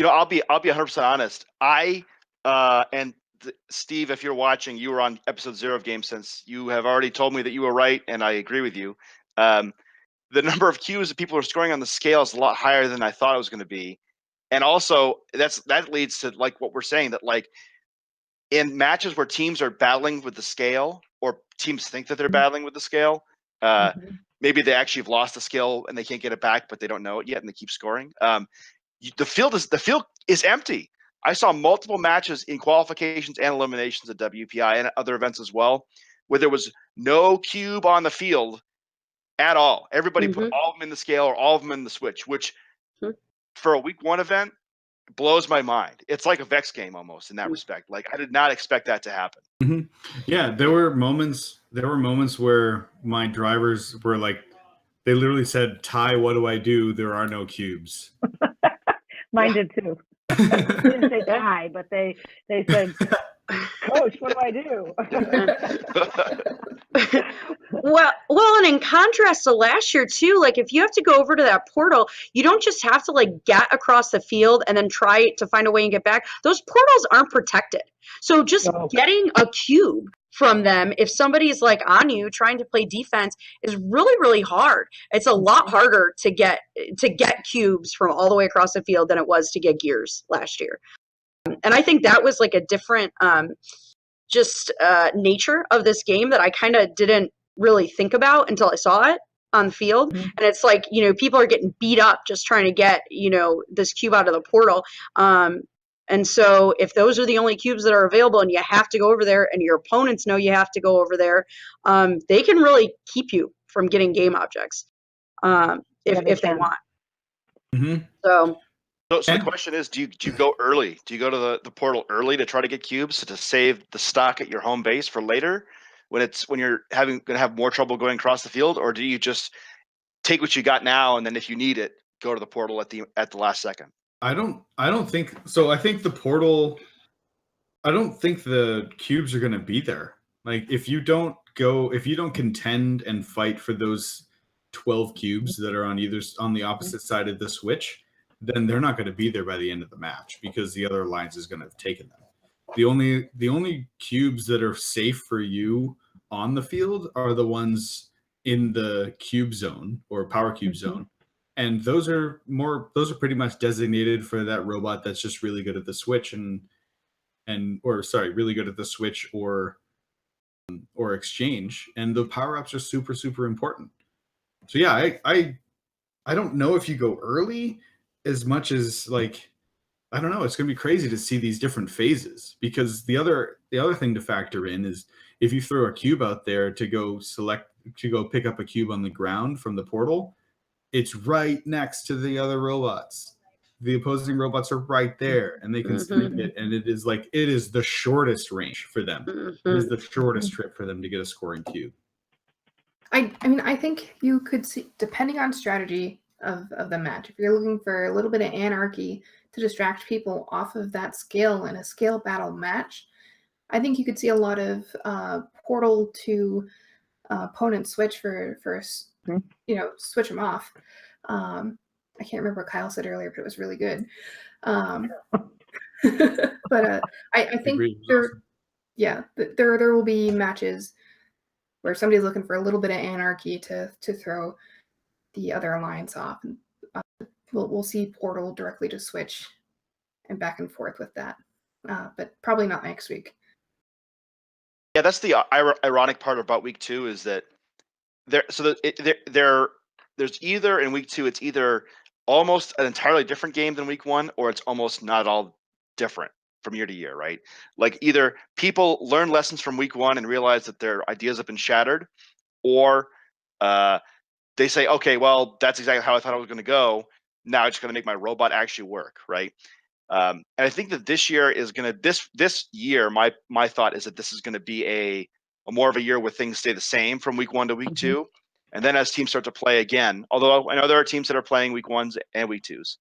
I'll be 100% honest. Steve, if you're watching, you were on episode 0 of GameSense. You have already told me that you were right, and I agree with you. The number of cubes that people are scoring on the scale is a lot higher than I thought it was going to be. And also that leads to like what we're saying, that like in matches where teams are battling with the scale, or teams think that they're battling with the scale, maybe they actually have lost the scale and they can't get it back, but they don't know it yet and they keep scoring. The field is empty. I saw multiple matches in qualifications and eliminations at WPI and other events as well, where there was no cube on the field at all. Everybody put all of them in the scale or all of them in the switch, which for a week 1 event blows my mind. It's like a Vex game almost in that respect. Like I did not expect that to happen. Yeah, there were moments where my drivers were like, they literally said, "Ty, what do I do? There are no cubes." Mine did too. They didn't say die, but they said, "Coach, what do I do?" Well, and in contrast to last year too, like if you have to go over to that portal, you don't just have to like get across the field and then try to find a way and get back. Those portals aren't protected. So just getting a cube from them, if somebody's like on you trying to play defense, is really, really hard. It's a lot harder to get cubes from all the way across the field than it was to get gears last year. And I think that was like a different nature of this game that I kind of didn't really think about until I saw it on the field. And it's like, people are getting beat up just trying to get, this cube out of the portal. And so if those are the only cubes that are available and you have to go over there and your opponents know you have to go over there, they can really keep you from getting game objects if they want. So the question is, do you go early? Do you go to the portal early to try to get cubes to save the stock at your home base for later when you're going to have more trouble going across the field? Or do you just take what you got now and then if you need it, go to the portal at the last second? I don't think so. I think the portal, I don't think the cubes are going to be there. Like if you don't contend and fight for those 12 cubes that are on the opposite side of the switch, then they're not going to be there by the end of the match because the other alliance is going to have taken them. The only cubes that are safe for you on the field are the ones in the cube zone or power cube zone. And those are pretty much designated for that robot that's just really good at the switch really good at the switch or exchange. And the power-ups are super, super important. So yeah, I don't know if you go early. as much as like, I don't know, it's going to be crazy to see these different phases, because the other thing to factor in is if you throw a cube out there to go pick up a cube on the ground from the portal, it's right next to the other robots. The opposing robots are right there, and they can sweep it, and it is the shortest range for them. It is the shortest trip for them to get a scoring cube. I mean, I think you could see, depending on strategy of the match, if you're looking for a little bit of anarchy to distract people off of that scale in a scale battle match, I think you could see a lot of portal to opponent switch for switch them off. I can't remember what Kyle said earlier, but it was really good. But I think there will be matches where somebody's looking for a little bit of anarchy to throw the other alliance off. And we'll see portal directly to switch and back and forth with that, but probably not next week. Yeah, that's the ironic part about week 2 is that there's either in week 2 it's either almost an entirely different game than week 1, or it's almost not at all different from year to year, right? Like either people learn lessons from week 1 and realize that their ideas have been shattered, or they say, okay, well, that's exactly how I thought it was going to go. Now it's going to make my robot actually work, right? And I think that this year is going to this year. My thought is that this is going to be a more of a year where things stay the same from week 1 to week 2, and then as teams start to play again. Although I know there are teams that are playing week 1s and week 2s,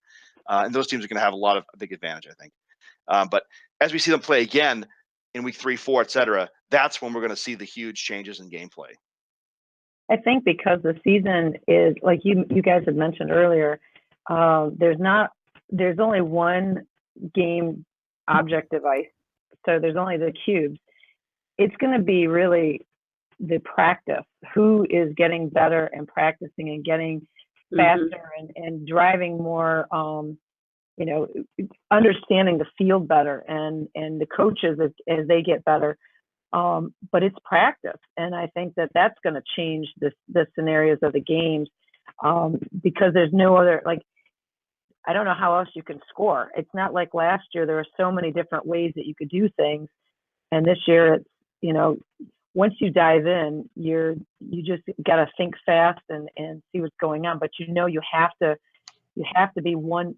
and those teams are going to have a big advantage, I think. But as we see them play again in week 3, 4, etc., that's when we're going to see the huge changes in gameplay. I think because the season is, like you guys had mentioned earlier, there's only one game object device, so there's only the cubes. It's going to be really the practice, who is getting better and practicing and getting faster and driving more, understanding the field better, and the coaches as they get better. But it's practice, and I think that that's going to change the scenarios of the games, because there's no other, like, I don't know how else you can score. It's not like last year. There were so many different ways that you could do things, and this year it's, once you dive in, you just got to think fast and see what's going on. But you have to be one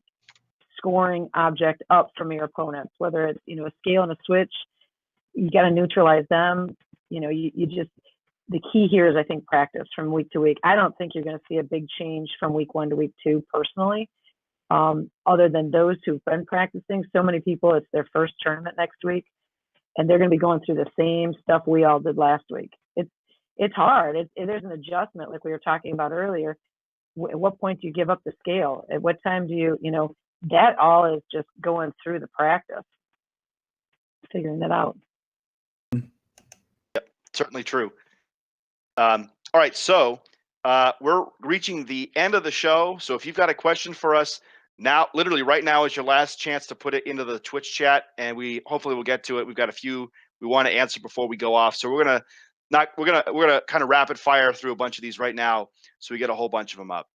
scoring object up from your opponents, whether it's a scale and a switch. You got to neutralize them. The key here is, I think, practice from week to week. I don't think you're going to see a big change from week 1 to week 2 personally, other than those who've been practicing. So many people, it's their first tournament next week, and they're going to be going through the same stuff we all did last week. It's hard. There's an adjustment, like we were talking about earlier. At what point do you give up the scale? At what time do you, that all is just going through the practice, figuring that out. Yep, certainly true. All right, so we're reaching the end of the show. So if you've got a question for us now, literally right now is your last chance to put it into the Twitch chat, and we hopefully will get to it. We've got a few we want to answer before we go off, so we're gonna kind of rapid fire through a bunch of these right now, so we get a whole bunch of them up.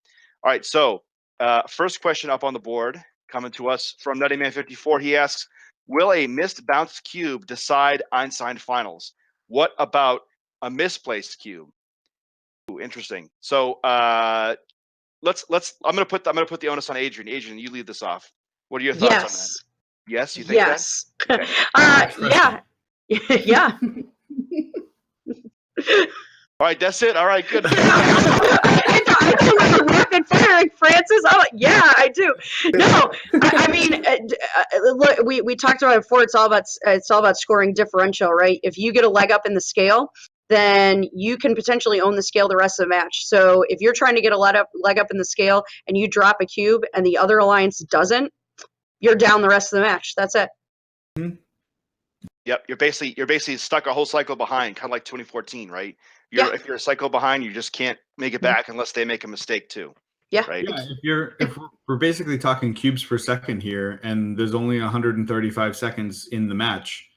All right, so first question up on the board, coming to us from NuttyMan54. He asks, will a missed bounced cube decide Einstein finals? What about a misplaced cube? Ooh, interesting. So let's I'm gonna put the onus on Adrian. Adrian, you lead this off. What are your thoughts on that? Yes, you think that? Okay. Yeah. All right, that's it. All right, good. I thought rapid firing, Francis. Yeah, I do. No, I mean, look, we talked about it before. It's all about scoring differential, right? If you get a leg up in the scale, then you can potentially own the scale the rest of the match. So if you're trying to get a leg up in the scale and you drop a cube and the other alliance doesn't, you're down the rest of the match. That's it. Mm-hmm. Yep, you're basically stuck a whole cycle behind, kind of like 2014, right? If you're a cycle behind, you just can't make it back unless they make a mistake too. Yeah. Right. Yeah. If we're basically talking cubes per second here, and there's only 135 seconds in the match,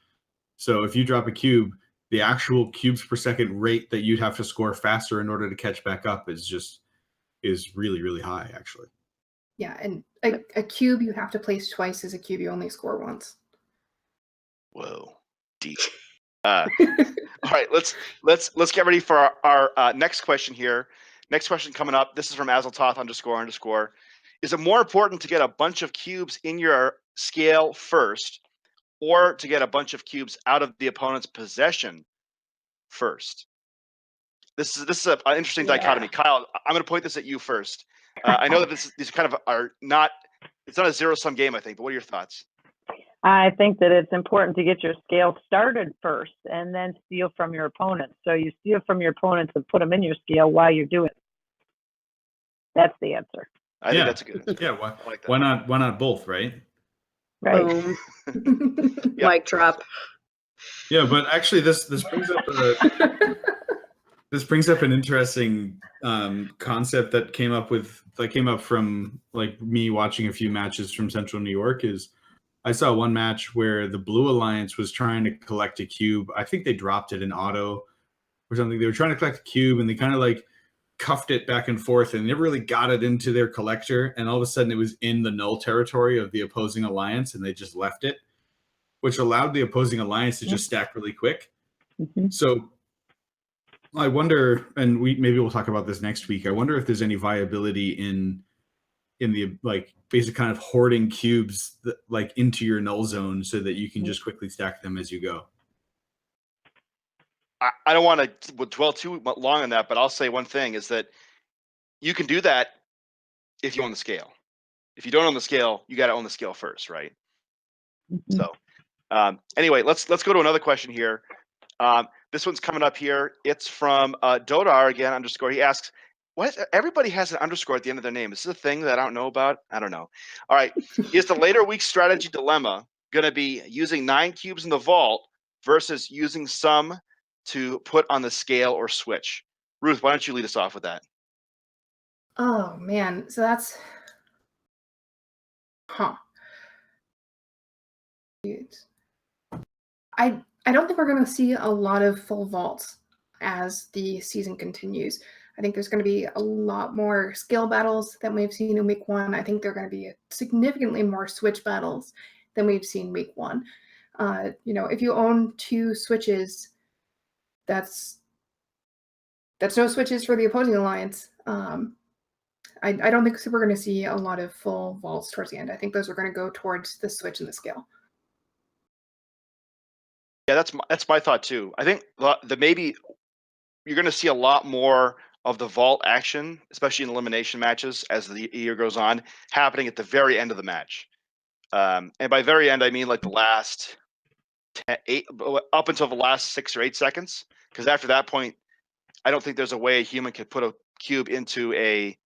so if you drop a cube, the actual cubes per second rate that you'd have to score faster in order to catch back up is really, really high, actually. Yeah, and a cube you have to place twice is a cube you only score once. Whoa, deep. All right, let's get ready for our next question here. Next question coming up. This is from Azeltoth__. Is it more important to get a bunch of cubes in your scale first, or to get a bunch of cubes out of the opponent's possession first? This is an interesting dichotomy. Kyle, I'm going to point this at you first. I know that these kind of are not. It's not a zero-sum game, I think. But what are your thoughts? I think that it's important to get your scale started first and then steal from your opponents. So you steal from your opponents and put them in your scale while you're doing it. That's the answer. I think that's a good answer. Yeah, why not both, right? Right. Boom. Yeah. Mic drop. Yeah, but actually this brings up an interesting concept that came up from like me watching a few matches from Central New York. Is I saw one match where the Blue Alliance was trying to collect a cube. I think they dropped it in auto or something. They were trying to collect a cube and they kind of like cuffed it back and forth and never really got it into their collector. And all of a sudden it was in the null territory of the opposing alliance and they just left it, which allowed the opposing alliance to just stack really quick. Mm-hmm. So I wonder, and maybe we'll talk about this next week. I wonder if there's any viability in the like basic kind of hoarding cubes like into your null zone so that you can just quickly stack them as you go. I don't want to dwell too long on that, but I'll say one thing is that you can do that if you own the scale. If you don't own the scale, you got to own the scale first, right? Mm-hmm. So anyway, let's go to another question here. This one's coming up here. It's from Dodar again _. He asks, "What? Everybody has an underscore at the end of their name. Is this a thing that I don't know about? I don't know." All right. Is the later week strategy dilemma going to be using 9 cubes in the vault versus using some to put on the scale or switch? Ruth, why don't you lead us off with that? Oh man, so that's I don't think we're going to see a lot of full vaults as the season continues. I think there's going to be a lot more skill battles than we've seen in week 1. I think there are going to be significantly more switch battles than we've seen week 1. If you own 2 switches, that's no switches for the opposing alliance. I don't think we're going to see a lot of full vaults towards the end. I think those are going to go towards the switch and the scale. Yeah, that's my thought too. I think the maybe you're going to see a lot more of the vault action, especially in elimination matches as the year goes on, happening at the very end of the match. And by very end, I mean like the last 8 up until the last 6 or 8 seconds, because after that point, I don't think there's a way a human could put a cube into the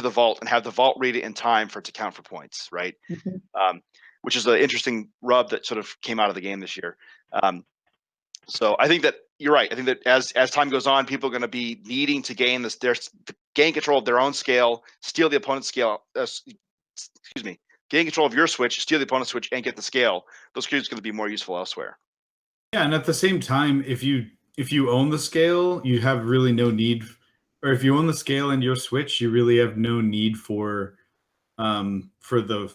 vault and have the vault read it in time for it to count for points, right? Mm-hmm. Which is an interesting rub that sort of came out of the game this year. So I think that you're right. I think that as time goes on, people are going to be needing to gain gain control of their own scale, steal the opponent's scale. Gain control of your switch, steal the opponent's switch, and get the scale. Those cubes are going to be more useful elsewhere. Yeah, and at the same time, if you own the scale, you have really no need, or if you own the scale and your switch, you really have no need for the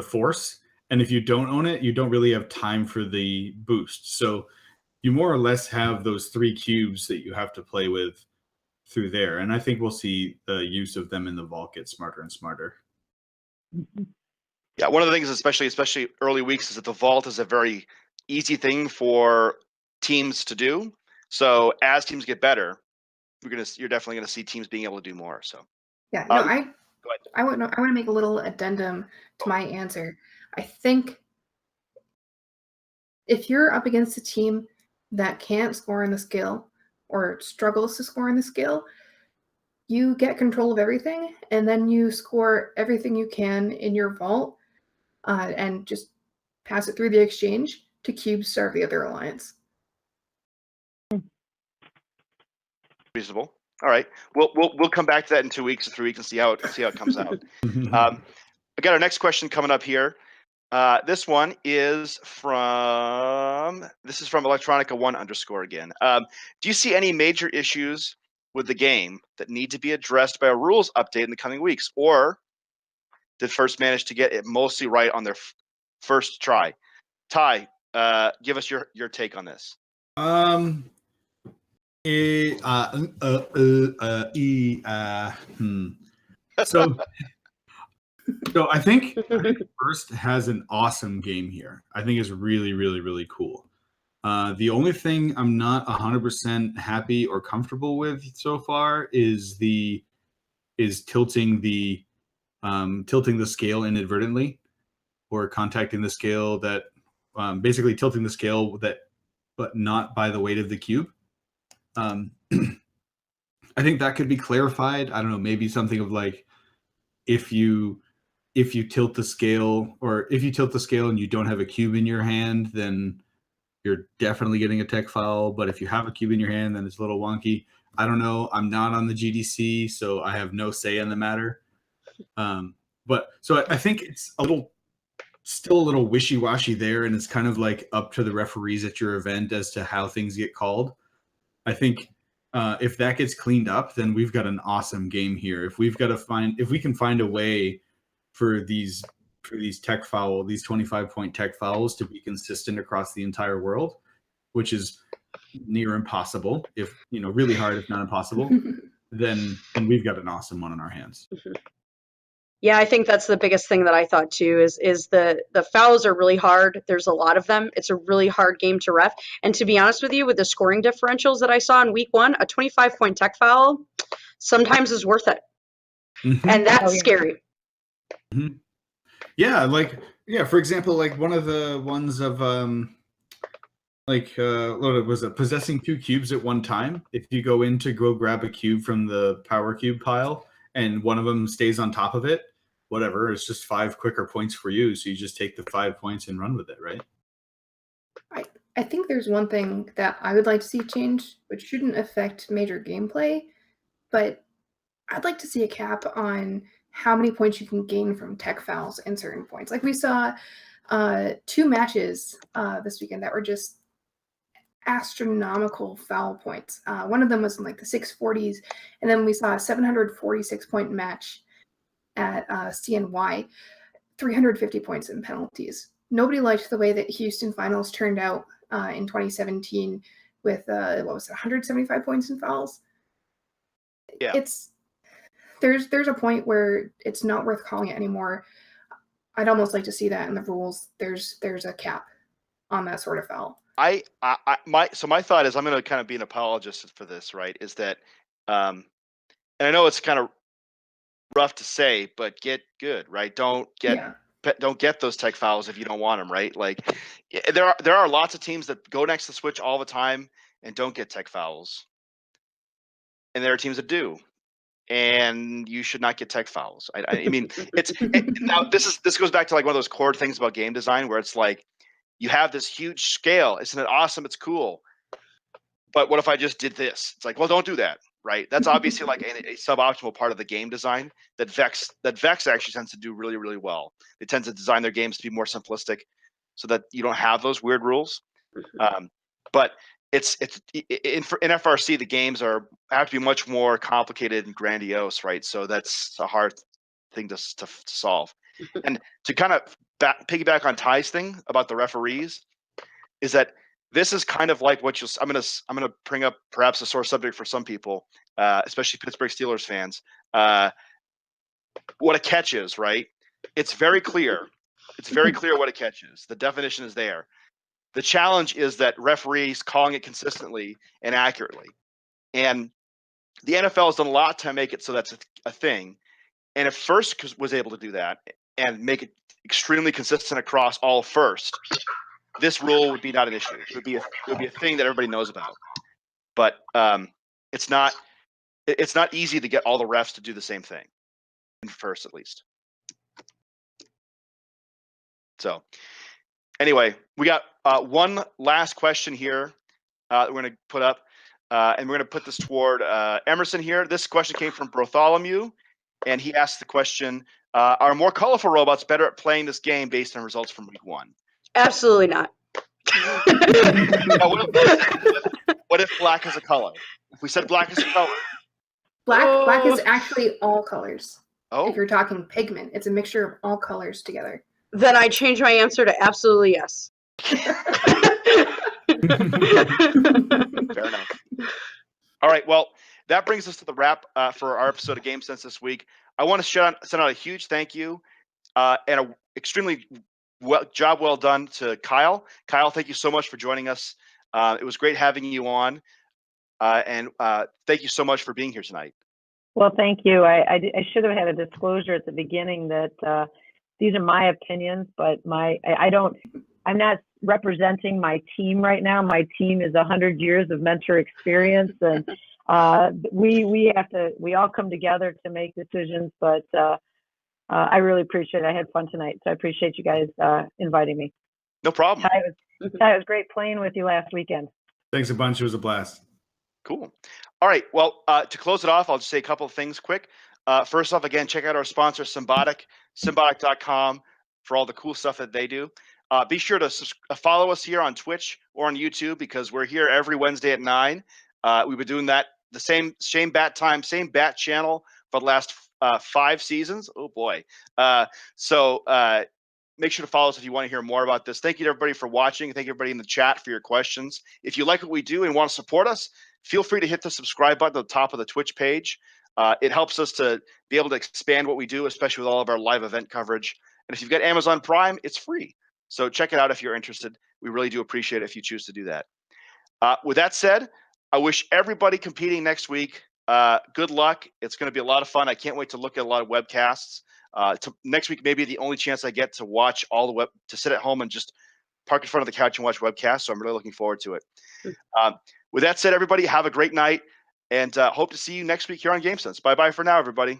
force. And if you don't own it, you don't really have time for the boost. So you more or less have those 3 cubes that you have to play with through there. And I think we'll see the use of them in the vault get smarter and smarter. Mm-hmm. Yeah, one of the things, especially early weeks, is that the vault is a very easy thing for teams to do. So as teams get better, you're definitely going to see teams being able to do more. So yeah, no, I want to make a little addendum to my answer. I think if you're up against a team that can't score in the skill or struggles to score in the skill, you get control of everything, and then you score everything you can in your vault and just pass it through the exchange to cube serve the other alliance. Reasonable. All right, we'll come back to that in 2 weeks or 3 weeks and see how it comes out. I got our next question coming up here. This one is from Electronica1_ again. Do you see any major issues with the game that need to be addressed by a rules update in the coming weeks, or that first managed to get it mostly right on their first try. Ty, give us your take on this. So I think First has an awesome game here. I think it's really, really, really cool. The only thing I'm not 100% happy or comfortable with so far is tilting the scale inadvertently, or contacting the scale that basically tilting the scale but not by the weight of the cube. I think that could be clarified. I don't know, maybe something of like, if you tilt the scale, or if you tilt the scale and you don't have a cube in your hand, then you're definitely getting a tech foul. But if you have a cube in your hand, then it's a little wonky. I don't know. I'm not on the GDC, so I have no say in the matter. But so I think it's still a little wishy-washy there, and it's kind of like up to the referees at your event as to how things get called. I think if that gets cleaned up, then we've got an awesome game here. If we can find a way for these tech foul, these 25-point tech fouls to be consistent across the entire world, which is near impossible, if really hard, if not impossible, then we've got an awesome one on our hands. Yeah, I think that's the biggest thing that I thought too, is the fouls are really hard. There's a lot of them. It's a really hard game to ref. And to be honest with you, with the scoring differentials that I saw in week 1, a 25-point tech foul sometimes is worth it. Mm-hmm. And that's scary. Mm-hmm. Yeah, for example, like one of the ones of what was it, possessing 2 cubes at one time. If you go in to go grab a cube from the power cube pile and one of them stays on top of it, whatever, it's just 5 quicker points for you. So you just take the 5 points and run with it, right? I think there's one thing that I would like to see change, which shouldn't affect major gameplay, but I'd like to see a cap on how many points you can gain from tech fouls in certain points. Like we saw 2 matches this weekend that were just astronomical foul points. One of them was in like the 640s, and then we saw a 746-point match at CNY, 350 points in penalties. Nobody liked the way that Houston finals turned out in 2017 with 175 points in fouls. Yeah. There's a point where it's not worth calling it anymore. I'd almost like to see that in the rules. There's a cap on that sort of foul. My thought is, I'm going to kind of be an apologist for this, right? Is that, and I know it's kind of rough to say, but get good, right? Don't get those tech fouls if you don't want them, right? Like there are lots of teams that go next to the switch all the time and don't get tech fouls, and there are teams that do, and you should not get tech fouls. I mean, now this goes back to like one of those core things about game design where it's like, you have this huge scale. Isn't it awesome? It's cool. But what if I just did this? It's like, well, don't do that, right? That's obviously like a suboptimal part of the game design that Vex actually tends to do really, really well. They tend to design their games to be more simplistic so that you don't have those weird rules. But it's in FRC, the games have to be much more complicated and grandiose, right? So that's a hard thing to solve. And to kind of piggyback on Ty's thing about the referees, is that this is kind of like what I'm gonna bring up perhaps a sore subject for some people, especially Pittsburgh Steelers fans. What a catch is, right? It's very clear. It's very clear what a catch is. The definition is there. The challenge is that referees calling it consistently and accurately. And the NFL has done a lot to make it so that's a thing. And if First was able to do that and make it extremely consistent across all First, this rule would be not an issue. It would be a thing that everybody knows about. But it's not easy to get all the refs to do the same thing, in First at least. So anyway, we got one last question here that we're going to put up, and we're going to put this toward Emerson here. This question came from Bartholomew, and he asked the question, are more colorful robots better at playing this game based on results from week 1? Absolutely not. Now, what if black is a color? If we said black is a color. Black is actually all colors. Oh, If you're talking pigment, it's a mixture of all colors together. Then I change my answer to absolutely yes. fair enough. All right. Well, that brings us to the wrap for our episode of GameSense this week. I want to send out a huge thank you and an extremely job well done to Kyle. Kyle, thank you so much for joining us. It was great having you on. And thank you so much for being here tonight. Well, thank you. I should have had a disclosure at the beginning that these are my opinions, but I'm not representing my team right now. My team is 100 years of mentor experience, and we all come together to make decisions. But I really appreciate it. I had fun tonight, so I appreciate you guys inviting me. No problem. Ty, it was great playing with you last weekend. Thanks a bunch. It was a blast. Cool. All right. Well, to close it off, I'll just say a couple of things quick. First off, again, check out our sponsor, Symbotic, symbotic.com, for all the cool stuff that they do. Be sure to follow us here on Twitch or on YouTube, because we're here every Wednesday at 9. We've been doing that the same bat time, same bat channel for the last 5 seasons. Oh boy. So make sure to follow us if you want to hear more about this. Thank you to everybody for watching. Thank you everybody in the chat for your questions. If you like what we do and want to support us, feel free to hit the subscribe button at the top of the Twitch page. It helps us to be able to expand what we do, especially with all of our live event coverage. And if you've got Amazon Prime, it's free. So check it out if you're interested. We really do appreciate it if you choose to do that. With that said, I wish everybody competing next week good luck. It's going to be a lot of fun. I can't wait to look at a lot of webcasts. Next week may be the only chance I get to watch all the to sit at home and just park in front of the couch and watch webcasts. So I'm really looking forward to it. With that said, everybody, have a great night, and hope to see you next week here on GameSense. Bye-bye for now, everybody.